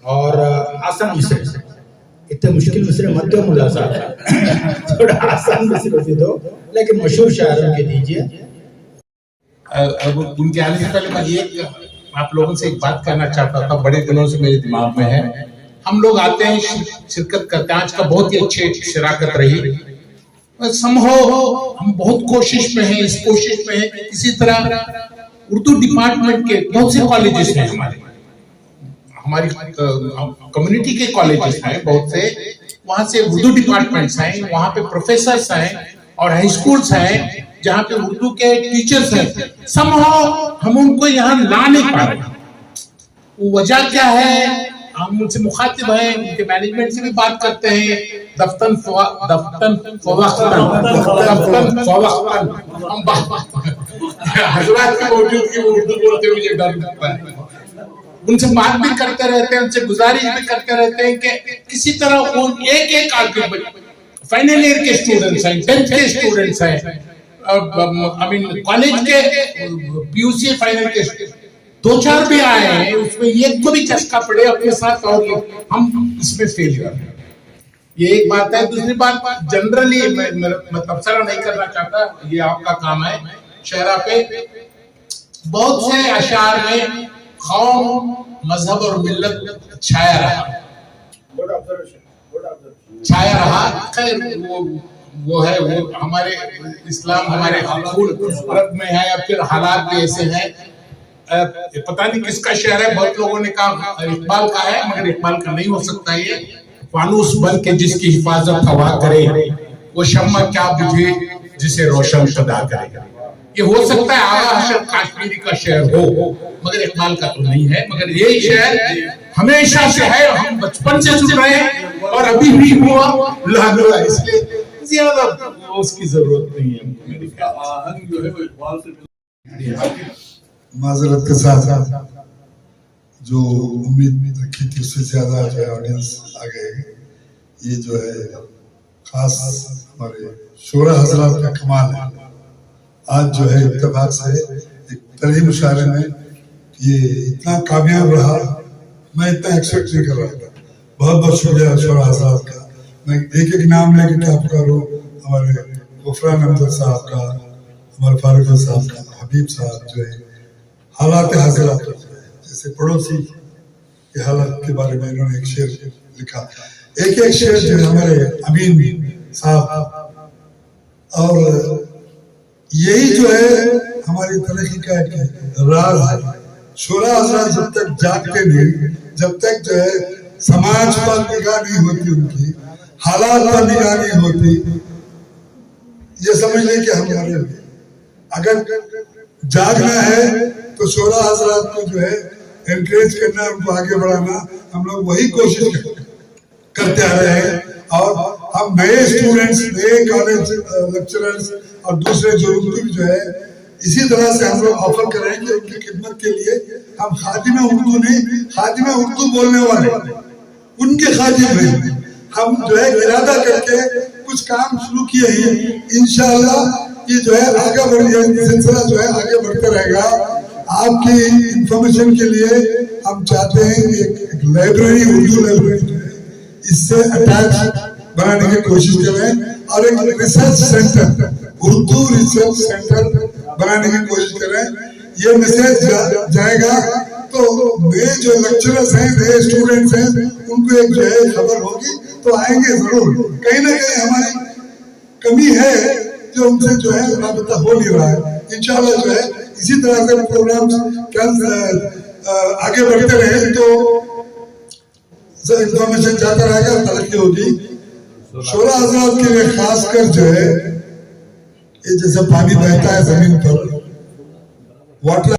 और आसान मिसरे, इतने मुश्किल मिसरे मत दो मुल्ला साहब, थोड़ा आसान मिसरे भी दो, लेकिन मशहूर शायरों के दीजिए। उनके आने से पहले मैं आप लोगों से एक बात कहना चाहता था, बड़े दिनों से मेरे दिमाग में है। हम लोग आते हैं, शिरकत करते हैं, आज का बहुत ही अच्छी शिराकत रही। संभव हम बहुत कोशिश में हैं, इस कोशिश में है कि किसी तरह उर्दू डिपार्टमेंट के बहुत से कॉलेजेस हैं, हमारी कम्युनिटी के कॉलेजेस हैं बहुत से, वहाँ से उर्दू डिपार्टमेंट्स हैं, वहाँ पे प्रोफेसर्स हैं और हाई स्कूल्स हैं जहाँ पे उर्दू के टीचर्स हैं। संभव हम उनको यहाँ ला नहीं पा रहे। वो वजह क्या है? हम उनसे मुखातिब हैं, उनके मैनेजमेंट से भी बात करते हैं, दफ्तन हम हजरात की मौजूदगी में उर्दू बोलते हुए मुझे डर लगता है। उनसे बात भी करते रहते हैं, उनसे गुजारिश भी करते रहते हैं कि किसी तरह वो एक आदमी फाइनल ईयर के स्टूडेंट्स हैं, 10th के स्टूडेंट्स हैं, कॉलेज के पीयूसी फाइनल के 2-4 भी आए हैं, उसमें एक को भी चस्का पड़े अपने साथ और हम इसमें फेलियर हैं। ये एक बात है। दूसरी बात, जनरली मैं तबसरा नहीं करना चाहता, ये आपका काम है। शहरा पे बहुत से अशार में कौम, मजहब और मिल्लत छाया रहा। खैर वो है, वो हमारे इस्लाम हमारे खून में है, या फिर हालात भी ऐसे हैं। पता नहीं किसका शेर है, बहुत लोगों ने कहा इकबाल का है, मगर इकबाल का नहीं हो सकता। ये फानूस बन के जिसकी हिफाजत हवा करे, वो शम्मा क्या बुझे जिसे रोशन खुदा करे। ये हो सकता है आगा हशर काश्मीरी का शेर हो, मगर इकबाल का तो नहीं है। मगर ये शेर हमेशा से है, हम बचपन से सुन रहे हैं और अभी भी हुआ लागला, इसलिए ज्यादा उसकी जरूरत नहीं है मेरे ख्याल से। माजरत के साथ जो उम्मीद रखी थी उससे ज्यादा जो है ऑडियंस आ गए। ये जो है खास हमारे शोरा हजरात का कमाल है। आज जो है इत्तेफाक से एक तरह मुशायरे में ये इतना कामयाब रहा, मैं इतना एक्सपेक्ट नहीं कर रहा था। बहुत बहुत शुक्रिया शोरा हजरात का। मैं एक नाम लेके क्या पुकारूं, हमारे गुफरान अहमद साहब का, हमारे फारूक साहब का, हबीब साहब जो है हालात हाजिरात, जैसे पड़ोसी के हालात के बारे में इन्होंने एक शेर लिखा। एक शेर जो है हमारे अमीन साहब, और यही जो है हमारी तरक्की का एक राज है। शोरा हजरात जब तक जागते नहीं, जब तक जो है समाज पर निगाह नहीं होती, उनकी हालात पर निगाह नहीं होती, ये समझ लें कि हमारे अगर जागना है तो शोरा हजरात को जो है एनकरेज करना, उनको आगे बढ़ाना, हम लोग वही कोशिश करते आ रहे हैं। और हम नए स्टूडेंट्स, नए कॉलेज लेक्चरर्स और दूसरे जो है इसी तरह से हम लोग ऑफर कर रहे हैं कि उनकी खिदमत के लिए हम खादिम उर्दू नहीं, खादिम उर्दू बोलने वाले उनके खादिम हैं। हम जो है इरादा करके कुछ काम शुरू किए हैं। इंशाअल्लाह ये जो है आगे सिलसिला जो है आगे बढ़ते रहेगा। आपकी इंफॉर्मेशन के लिए हम चाहते हैं कि एक लाइब्रेरी, उर्दू लाइब्रेरी जो है इससे अटैच बनाने की कोशिश करें, और एक research centre, Urdu research centre बनाने की कोशिश करें। ये मैसेज जाएगा तो नए जो लेक्चरर्स हैं, नए स्टूडेंट्स हैं, उनको एक जो है खबर होगी तो आएंगे जरूर। कहीं ना कहीं हमारी कमी है जो उनसे जो है राबता हो नहीं रहा है। इंशाल्लाह जो है इसी तरह से प्रोग्राम्स आगे बढ़ते रहे तो इंफॉर्मेशन जाता रहेगा, तरक्की होगी। शोरा हजरात के लिए खासकर जो है, ये जैसे पानी बहता है जमीन पर, वाटर